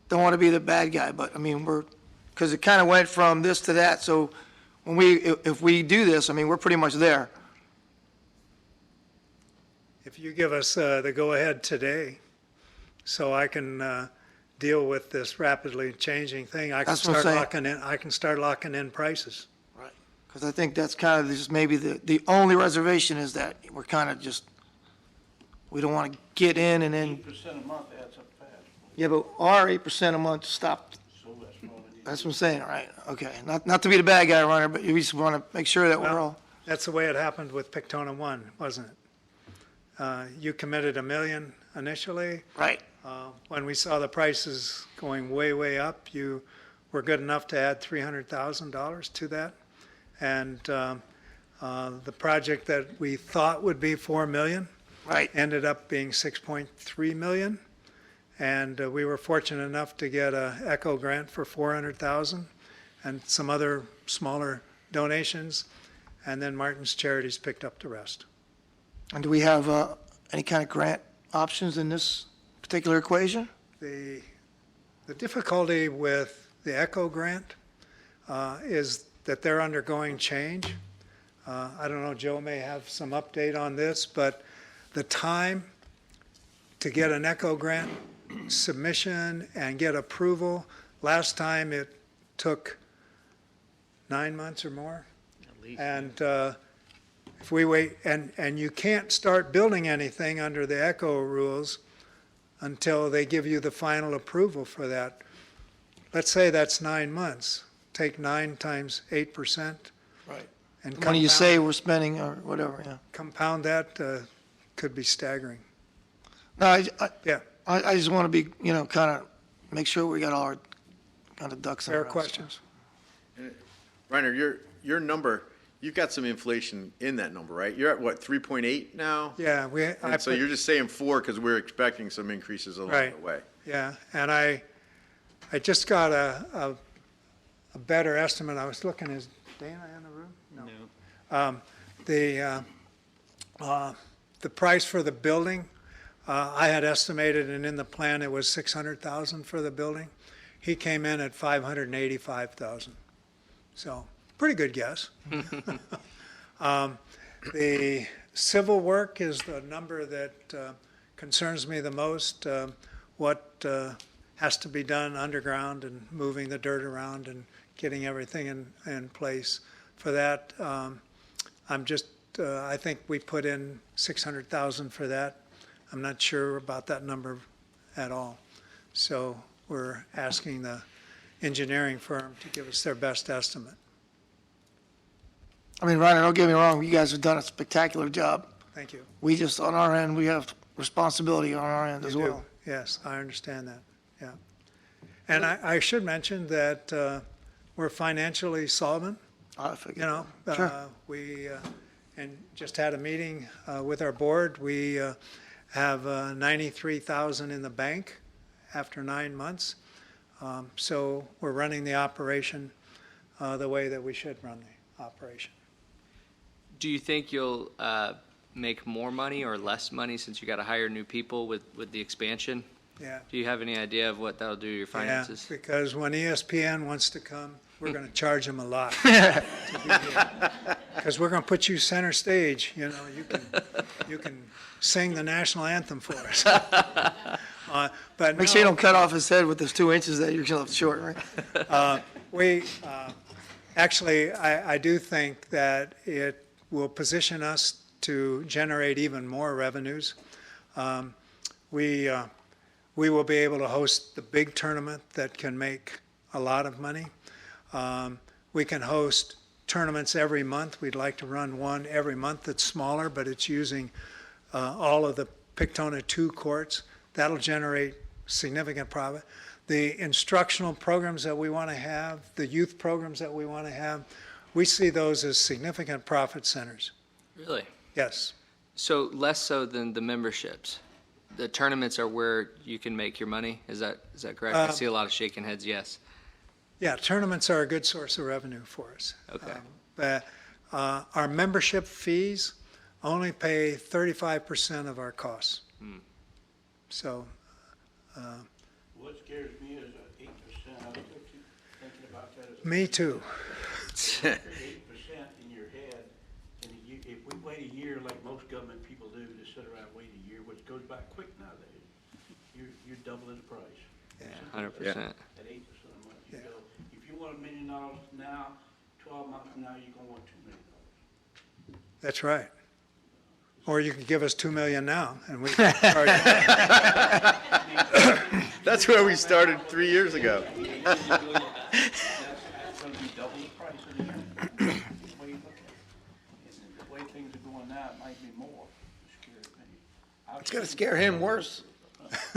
Don't want to be the bad guy, but I mean, because it kind of went from this to that, so if we do this, I mean, we're pretty much there. If you give us the go-ahead today, so I can deal with this rapidly changing thing, I can That's what I'm start saying. locking in prices. Right. Because I think that's kind of just maybe the only reservation is that we're kind of just, we don't want to get in and then, 8% a month adds up fast, yeah, but our 8% a month stopped. so that's probably. That's what I'm saying, right? Okay. Not to be the bad guy, Runner, but we just want to make sure that we're Well, all, That's the way it happened with Pictona 1, wasn't it? You committed $1 million initially. right. When we saw the prices going way, way up, you were good enough to add $300,000 to that. And the project that we thought would be $4 million Right. ended up being $6.3 million. And we were fortunate enough to get a ECHO grant for $400,000 and some other smaller donations. And then Martin's Charities picked up the rest. And do we have any kind of grant options in this particular equation? The difficulty with the ECHO grant is that they're undergoing change. I don't know, Joe may have some update on this, but the time to get an ECHO grant submission and get approval, last time it took 9 months or more. At least. And if we wait, and you can't start building anything under the ECHO rules until they give you the final approval for that. Let's say that's 9 months. Take 9 times 8%. Right. And The money you say we're spending or whatever, yeah. compound that, could be staggering. No, Yeah, I just want to be, kind of make sure we got all our kind of ducks in a fair row. questions. Reiner, your number, you've got some inflation in that number, right? You're at what, 3.8 now? Yeah, And so you're just saying 4 because we're expecting some increases along Right. the way. Yeah, and I just got a better estimate. I was looking, is Dana in the room? No. The price for the building, I had estimated, and in the plan, it was $600,000 for the building. He came in at $585,000. So, pretty good guess. The civil work is the number that concerns me the most. What has to be done underground and moving the dirt around and getting everything in place. For that, I think we put in $600,000 for that. I'm not sure about that number at all. So we're asking the engineering firm to give us their best estimate. I mean, Ryan, don't get me wrong, you guys have done a spectacular job. Thank you. We just, on our end, we have responsibility on our end as You do. well. Yes, I understand that, yeah. And I should mention that we're financially solvent, I figured. you know. Sure. We, and just had a meeting with our board. We have $93,000 in the bank after 9 months. So we're running the operation the way that we should run the operation. Do you think you'll make more money or less money since you got to hire new people with the expansion? Yeah. Do you have any idea of what that'll do to your finances? Yeah, because when ESPN wants to come, we're going to charge them a lot to be here. Because we're going to put you center stage, you know, you can sing the national anthem for us. But Make sure you no, don't cut off his head with those 2 inches that you're left short, right? Actually, I do think that it will position us to generate even more revenues. We will be able to host the big tournament that can make a lot of money. We can host tournaments every month. We'd like to run one every month that's smaller, but it's using all of the Pictona 2 courts. That'll generate significant profit. The instructional programs that we want to have, the youth programs that we want to have, we see those as significant profit centers. Really? Yes. So less so than the memberships. The tournaments are where you can make your money. Is that correct? I see a lot of shaking heads. Yes. Yeah, tournaments are a good source of revenue for us. Okay. But our membership fees only pay 35% of our costs. So, What scares me is 8%. I was actually thinking about that as me too. 8% in your head. And if we wait a year like most government people do, to sit around and wait a year, which goes by quick nowadays, you're doubling the price. 100%. At 8% a month. You Yeah. go, if you want $1 million now, 12 months from now, you're gonna want $2 million. That's right. Or you could give us $2 million now and we can charge. That's where we started 3 years ago. That's gonna be double the price of the year. The way you look at it. And the way things are going now, it might be more. It scares me. It's going to scare him worse.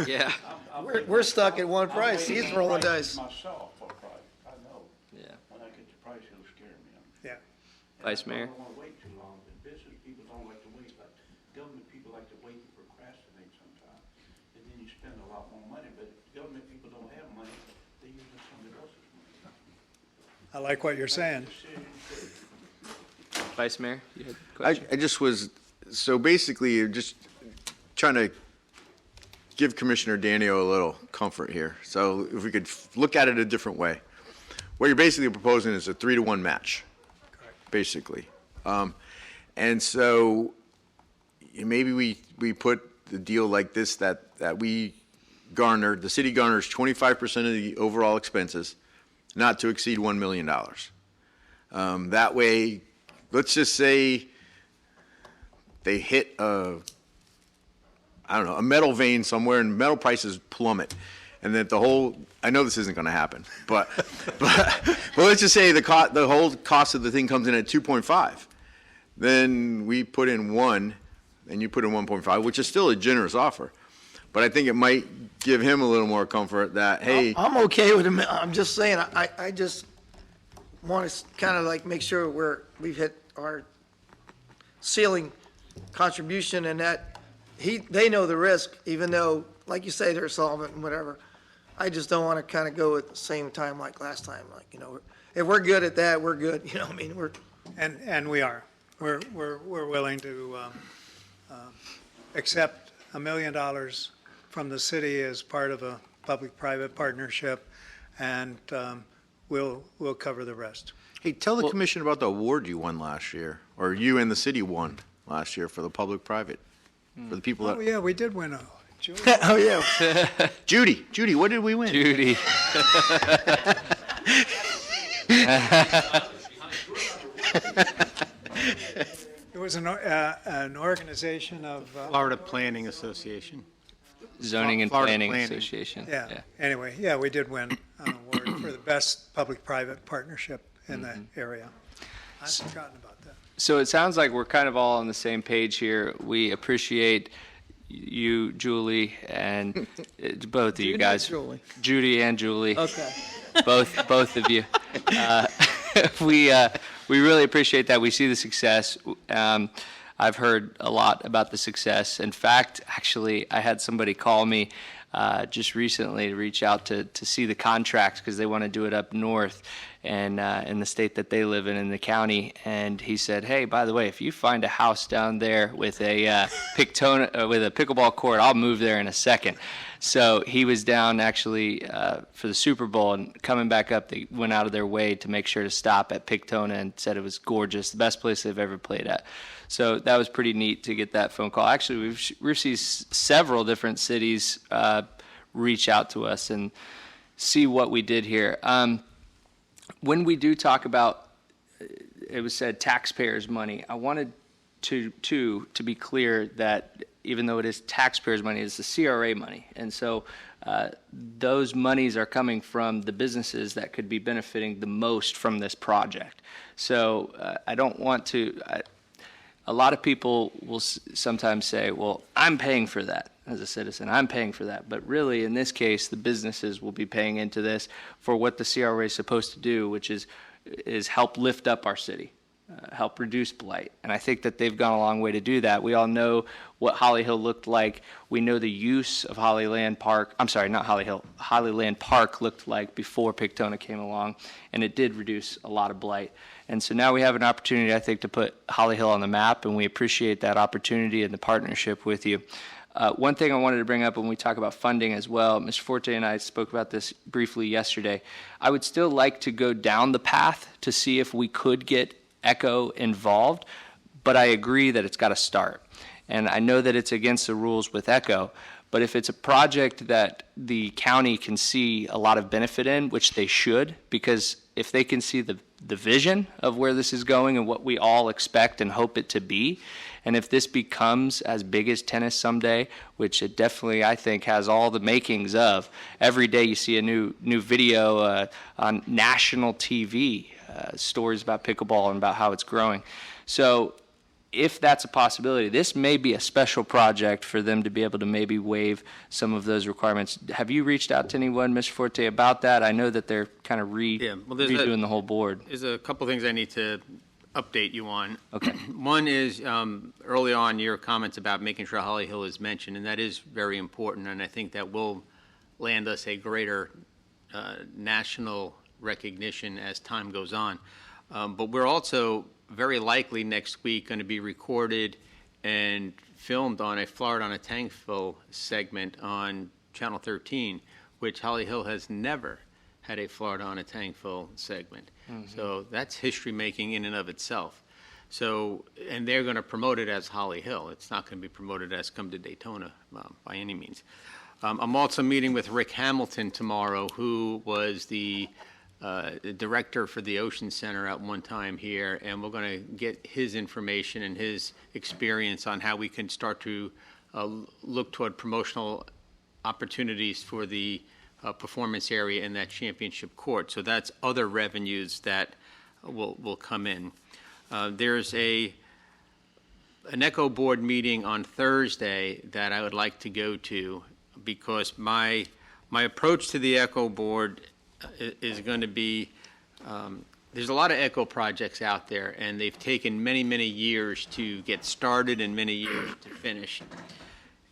Yeah. We're stuck at one price. He's rolling dice. Myself for a price, I know. Yeah. When I get the price, it'll scare me. Yeah. And Vice I Mayor? don't wanna wait too long, but business people don't like to wait, but government people like to wait and procrastinate sometimes. And then you spend a lot more money, but if government people don't have money, they use somebody else's money. I like what you're saying. Vice Mayor, you had a I question? just was, so basically, you're just trying to give Commissioner Danio a little comfort here. So if we could look at it a different way. What you're basically proposing is a 3-to-1 match, basically. And so maybe we put the deal like this, that we garner, the city garners 25% of the overall expenses, not to exceed $1 million. That way, let's just say they hit a metal vein somewhere and metal prices plummet. And that the whole, I know this isn't going to happen, but let's just say the whole cost of the thing comes in at 2.5. Then we put in 1 and you put in 1.5, which is still a generous offer. But I think it might give him a little more comfort that, hey, I'm okay with him. I'm just saying, I just want to kind of like make sure we've hit our ceiling contribution and that they know the risk, even though, like you say, they're solvent and whatever. I just don't want to kind of go at the same time like last time, like, you know, if we're good at that, we're good, you know, I mean, And we are. We're willing to accept $1 million from the city as part of a public-private partnership, and we'll cover the rest. hey, tell the commission about the award you won last year, or you and the city won last year for the public-private, for the people Oh, that, yeah, we did win a, Julie. oh, yeah. Judy, what did we win? Judy. It was an organization of, Florida Planning Association. Zoning and Florida Planning Planning. Association. yeah, anyway, yeah, we did win an award for the best public-private partnership in the area. I've forgotten about that. So it sounds like we're kind of all on the same page here. We appreciate you, Julie, and both of you Judy or guys. Julie? Judy and Julie. Okay. Both of you. We really appreciate that. We see the success. I've heard a lot about the success. In fact, actually, I had somebody call me just recently to reach out to see the contracts because they want to do it up north and in the state that they live in the county. And he said, hey, by the way, if you find a house down there with a with a pickleball court, I'll move there in a second. So he was down actually for the Super Bowl, and coming back up, they went out of their way to make sure to stop at Pictona and said it was gorgeous, the best place they've ever played at. So that was pretty neat to get that phone call. Actually, we've received several different cities reach out to us and see what we did here. When we do talk about, it was said taxpayers' money, I wanted to be clear that even though it is taxpayers' money, it's the CRA money. And so those monies are coming from the businesses that could be benefiting the most from this project. So I don't want to, a lot of people will sometimes say, well, I'm paying for that as a citizen, I'm paying for that. But really, in this case, the businesses will be paying into this for what the CRA is supposed to do, which is help lift up our city. Help reduce blight. And I think that they've gone a long way to do that. We all know what Holly Hill looked like. We know the use of Hollyland Park, I'm sorry, not Holly Hill, Hollyland Park looked like before Pictona came along, and it did reduce a lot of blight. And so now we have an opportunity, I think, to put Holly Hill on the map, and we appreciate that opportunity and the partnership with you. One thing I wanted to bring up when we talk about funding as well, Mr. Forte and I spoke about this briefly yesterday. I would still like to go down the path to see if we could get Echo involved, but I agree that it's got to start. And I know that it's against the rules with Echo, but if it's a project that the county can see a lot of benefit in, which they should, because if they can see the vision of where this is going and what we all expect and hope it to be, and if this becomes as big as tennis someday, which it definitely, I think, has all the makings of, every day you see a new video on national TV, stories about pickleball and about how it's growing. So if that's a possibility, this may be a special project for them to be able to maybe waive some of those requirements. Have you reached out to anyone, Mr. Forte, about that? I know that they're kind of redoing the whole board. There's a couple things I need to update you on. Okay. One is early on your comments about making sure Holly Hill is mentioned, and that is very important, and I think that will land us a greater national recognition as time goes on. But we're also very likely next week going to be recorded and filmed on a Florida on a Tankful segment on Channel 13, which Holly Hill has never had a Florida on a Tankful segment. Mm-hmm. So that's history making in and of itself. So, and they're going to promote it as Holly Hill. It's not going to be promoted as Come to Daytona by any means. I'm also meeting with Rick Hamilton tomorrow, who was the director for the Ocean Center at one time here, and we're going to get his information and his experience on how we can start to look toward promotional opportunities for the performance area in that championship court. So that's other revenues that will come in. There's an Echo board meeting on Thursday that I would like to go to, because my approach to the Echo board is going to be, there's a lot of Echo projects out there, and they've taken many, many years to get started and many years to finish.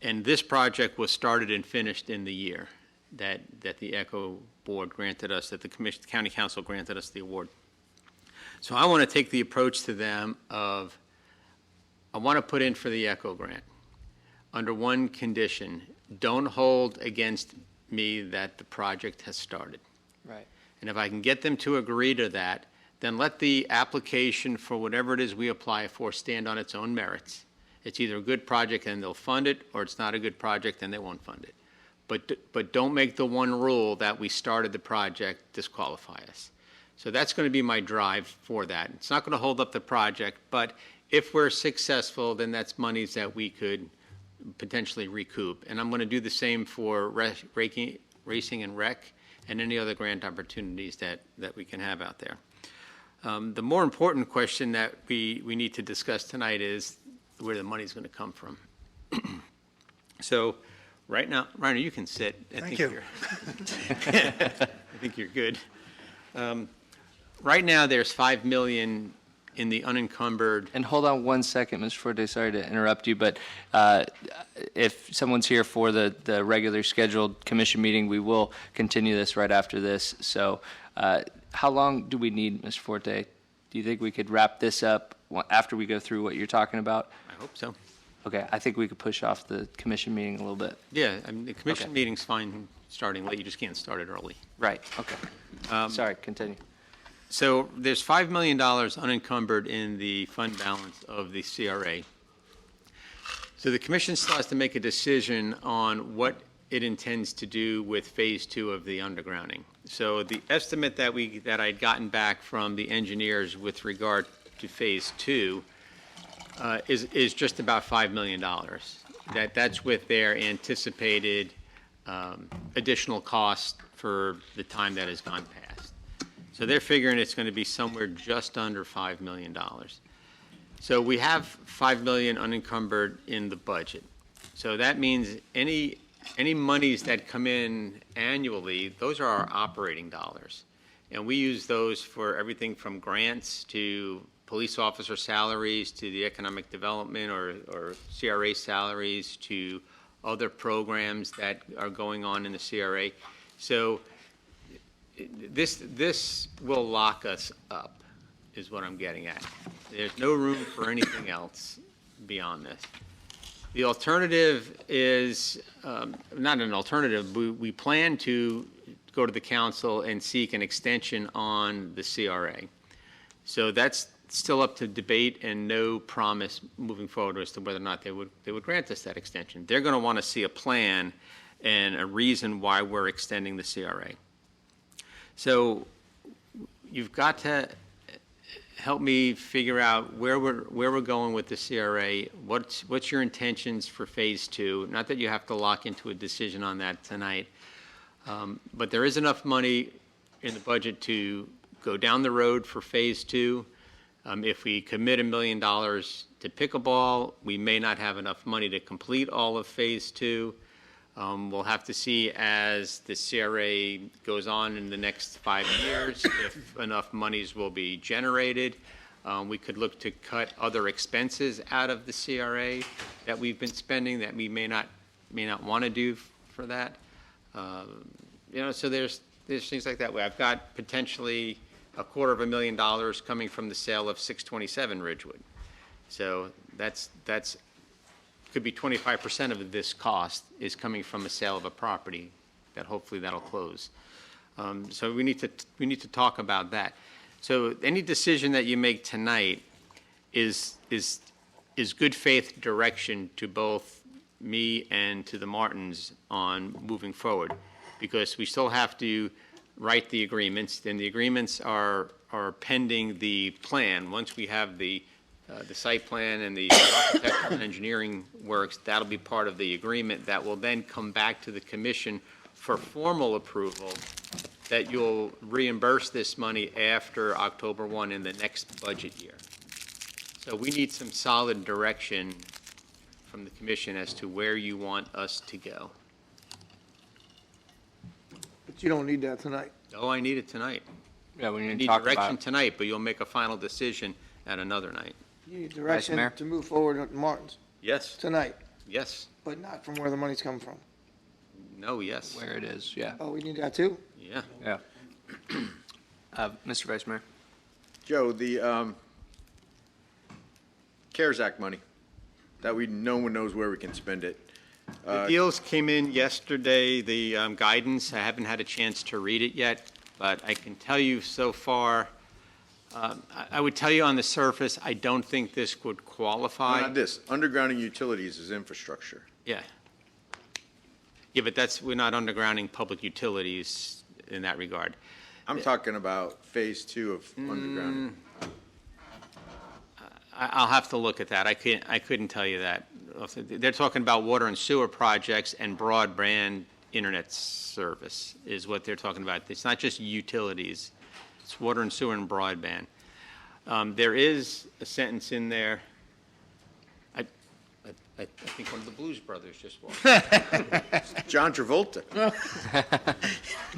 And this project was started and finished in the year that the Echo board granted us, that the county council granted us the award. So I want to take the approach to them of, I want to put in for the Echo grant under one condition: don't hold against me that the project has started. Right. And if I can get them to agree to that, then let the application for whatever it is we apply for stand on its own merits. It's either a good project and they'll fund it, or it's not a good project and they won't fund it. But don't make the one rule that we started the project disqualify us. So that's going to be my drive for that. It's not going to hold up the project, but if we're successful, then that's monies that we could potentially recoup. And I'm going to do the same for racing and rec and any other grant opportunities that we can have out there. The more important question that we need to discuss tonight is where the money's going to come from. So right now, Reiner, you can sit. Thank you. I think you're good. Right now, there's $5 million in the unencumbered. And hold on one second, Mr. Forte, sorry to interrupt you, but if someone's here for the regular scheduled commission meeting, we will continue this right after this. So how long do we need, Mr. Forte? Do you think we could wrap this up after we go through what you're talking about? I hope so. Okay, I think we could push off the commission meeting a little bit. Yeah, I mean, the commission Okay. meeting's fine starting late, you just can't start it early. Right, okay. Sorry, continue. So there's $5 million unencumbered in the fund balance of the CRA. So the commission still has to make a decision on what it intends to do with Phase 2 of the undergrounding. So the estimate that I'd gotten back from the engineers with regard to Phase 2 is just about $5 million. That's with their anticipated additional cost for the time that has gone past. So they're figuring it's going to be somewhere just under $5 million. So we have $5 million unencumbered in the budget. So that means any monies that come in annually, those are our operating dollars. And we use those for everything from grants to police officer salaries to the economic development or CRA salaries to other programs that are going on in the CRA. So this will lock us up, is what I'm getting at. There's no room for anything else beyond this. The alternative is, not an alternative, we plan to go to the council and seek an extension on the CRA. So that's still up to debate and no promise moving forward as to whether or not they would grant us that extension. They're going to want to see a plan and a reason why we're extending the CRA. So you've got to help me figure out where we're going with the CRA. What's your intentions for Phase 2? Not that you have to lock into a decision on that tonight, but there is enough money in the budget to go down the road for Phase 2. If we commit $1 million to pickleball, we may not have enough money to complete all of Phase 2. We'll have to see as the CRA goes on in the next 5 years if enough monies will be generated. We could look to cut other expenses out of the CRA that we've been spending that we may not want to do for that. So there's things like that. I've got potentially $250,000 coming from the sale of 627 Ridgewood. So that's could be 25% of this cost is coming from a sale of a property that hopefully that'll close. So we need to talk about that. So any decision that you make tonight is good faith direction to both me and to the Martins on moving forward, because we still have to write the agreements, and the agreements are pending the plan. Once we have the site plan and the architectural and engineering works, that'll be part of the agreement that will then come back to the commission for formal approval that you'll reimburse this money after October 1 in the next budget year. So we need some solid direction from the commission as to where you want us to go. But you don't need that tonight. Oh, I need it tonight. Yeah, we I need to need talk direction about, tonight, but you'll make a final decision at another night. You need direction Mayor? to move forward with Martins Yes, tonight, yes, but not from where the money's coming from. no, yes, where it is, yeah. Oh, we need that too? yeah. Yeah. Mr. Vice Mayor? Joe, the CARES Act money, that no one knows where we can spend it. The deals came in yesterday, the guidance, I haven't had a chance to read it yet, but I can tell you so far, I would tell you on the surface, I don't think this would qualify. Not this, undergrounding utilities is infrastructure. Yeah. Yeah, but we're not undergrounding public utilities in that regard. I'm talking about Phase 2 of undergrounding. I'll have to look at that. I couldn't tell you that. They're talking about water and sewer projects and broadband internet service is what they're talking about. It's not just utilities. It's water and sewer and broadband. There is a sentence in there. I think one of the Blues Brothers just walked. John Travolta.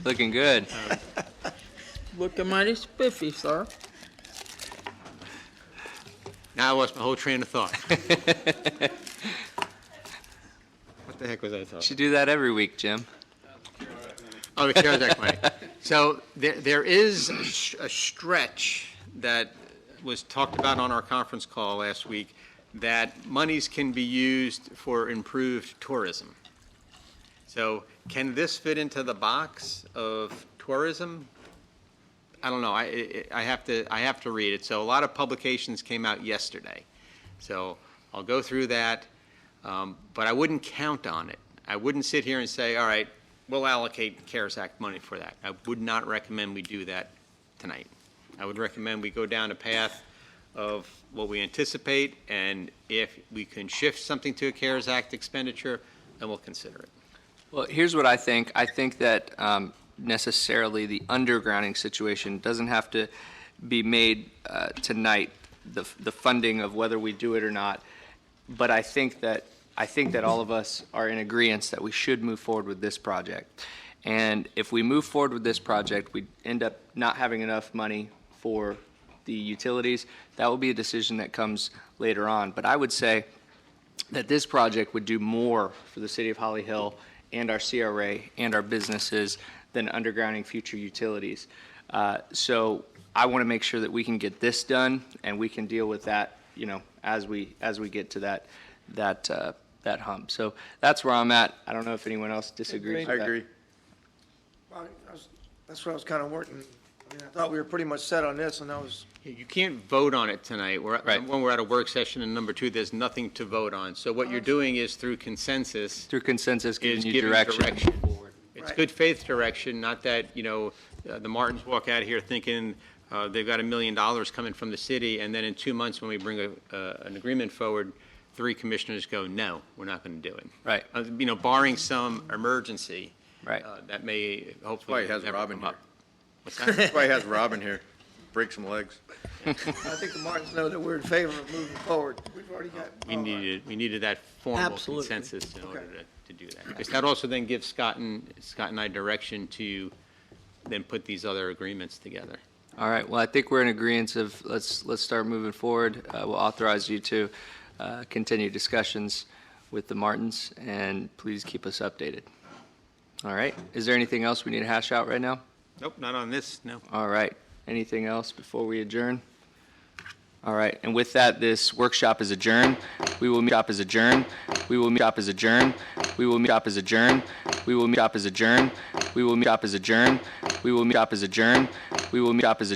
Looking good. Looking mighty spiffy, sir. Now I lost my whole train of thought. What the heck was I talking? Should do that every week, Jim. Oh, the CARES Act money. So there is a stretch that was talked about on our conference call last week, that monies can be used for improved tourism. So can this fit into the box of tourism? I don't know. I have to read it. So a lot of publications came out yesterday. So I'll go through that, but I wouldn't count on it. I wouldn't sit here and say, all right, we'll allocate CARES Act money for that. I would not recommend we do that tonight. I would recommend we go down a path of what we anticipate, and if we can shift something to a CARES Act expenditure, then we'll consider it. Well, here's what I think. I think that necessarily the undergrounding situation doesn't have to be made tonight, the funding of whether we do it or not. But I think that all of us are in agreement that we should move forward with this project. And if we move forward with this project, we end up not having enough money for the utilities. That will be a decision that comes later on. But I would say that this project would do more for the city of Holly Hill and our CRA and our businesses than undergrounding future utilities. So I want to make sure that we can get this done, and we can deal with that, as we get to that hump. So that's where I'm at. I don't know if anyone else disagrees with that. Well, that's what I was kind of working. I mean, I thought we were pretty much set on this, and I was, You can't vote on it tonight. Right. When we're at a work session, and number two, there's nothing to vote on. So what you're doing is through consensus, Through consensus, is giving you giving direction. direction forward. It's Right. good faith direction, not that, the Martins walk out of here thinking they've got $1 million coming from the city, and then in 2 months, when we bring an agreement forward, 3 commissioners go, no, we're not going to do it. Right. Barring some emergency. Right. That may That's why hopefully he has never Robin come here. up. What's that? That's why he has Robin here. Break some legs. I think the Martins know that we're in favor of moving forward. We've already got. We needed that formal Absolutely. consensus in order Okay. to do that. Because that also then gives Scott and I direction to then put these other agreements together. All right, well, I think we're in agreement of let's start moving forward. We'll authorize you to continue discussions with the Martins, and please keep us updated. All right, is there anything else we need to hash out right now? Nope, not on this, no. All right, anything else before we adjourn? All right, and with that, this workshop is adjourned. We will meet up as adjourned. We will meet up as adjourned. We will meet up as adjourned. We will meet up as adjourned. We will meet up as adjourned. We will meet up as adjourned. We will meet up as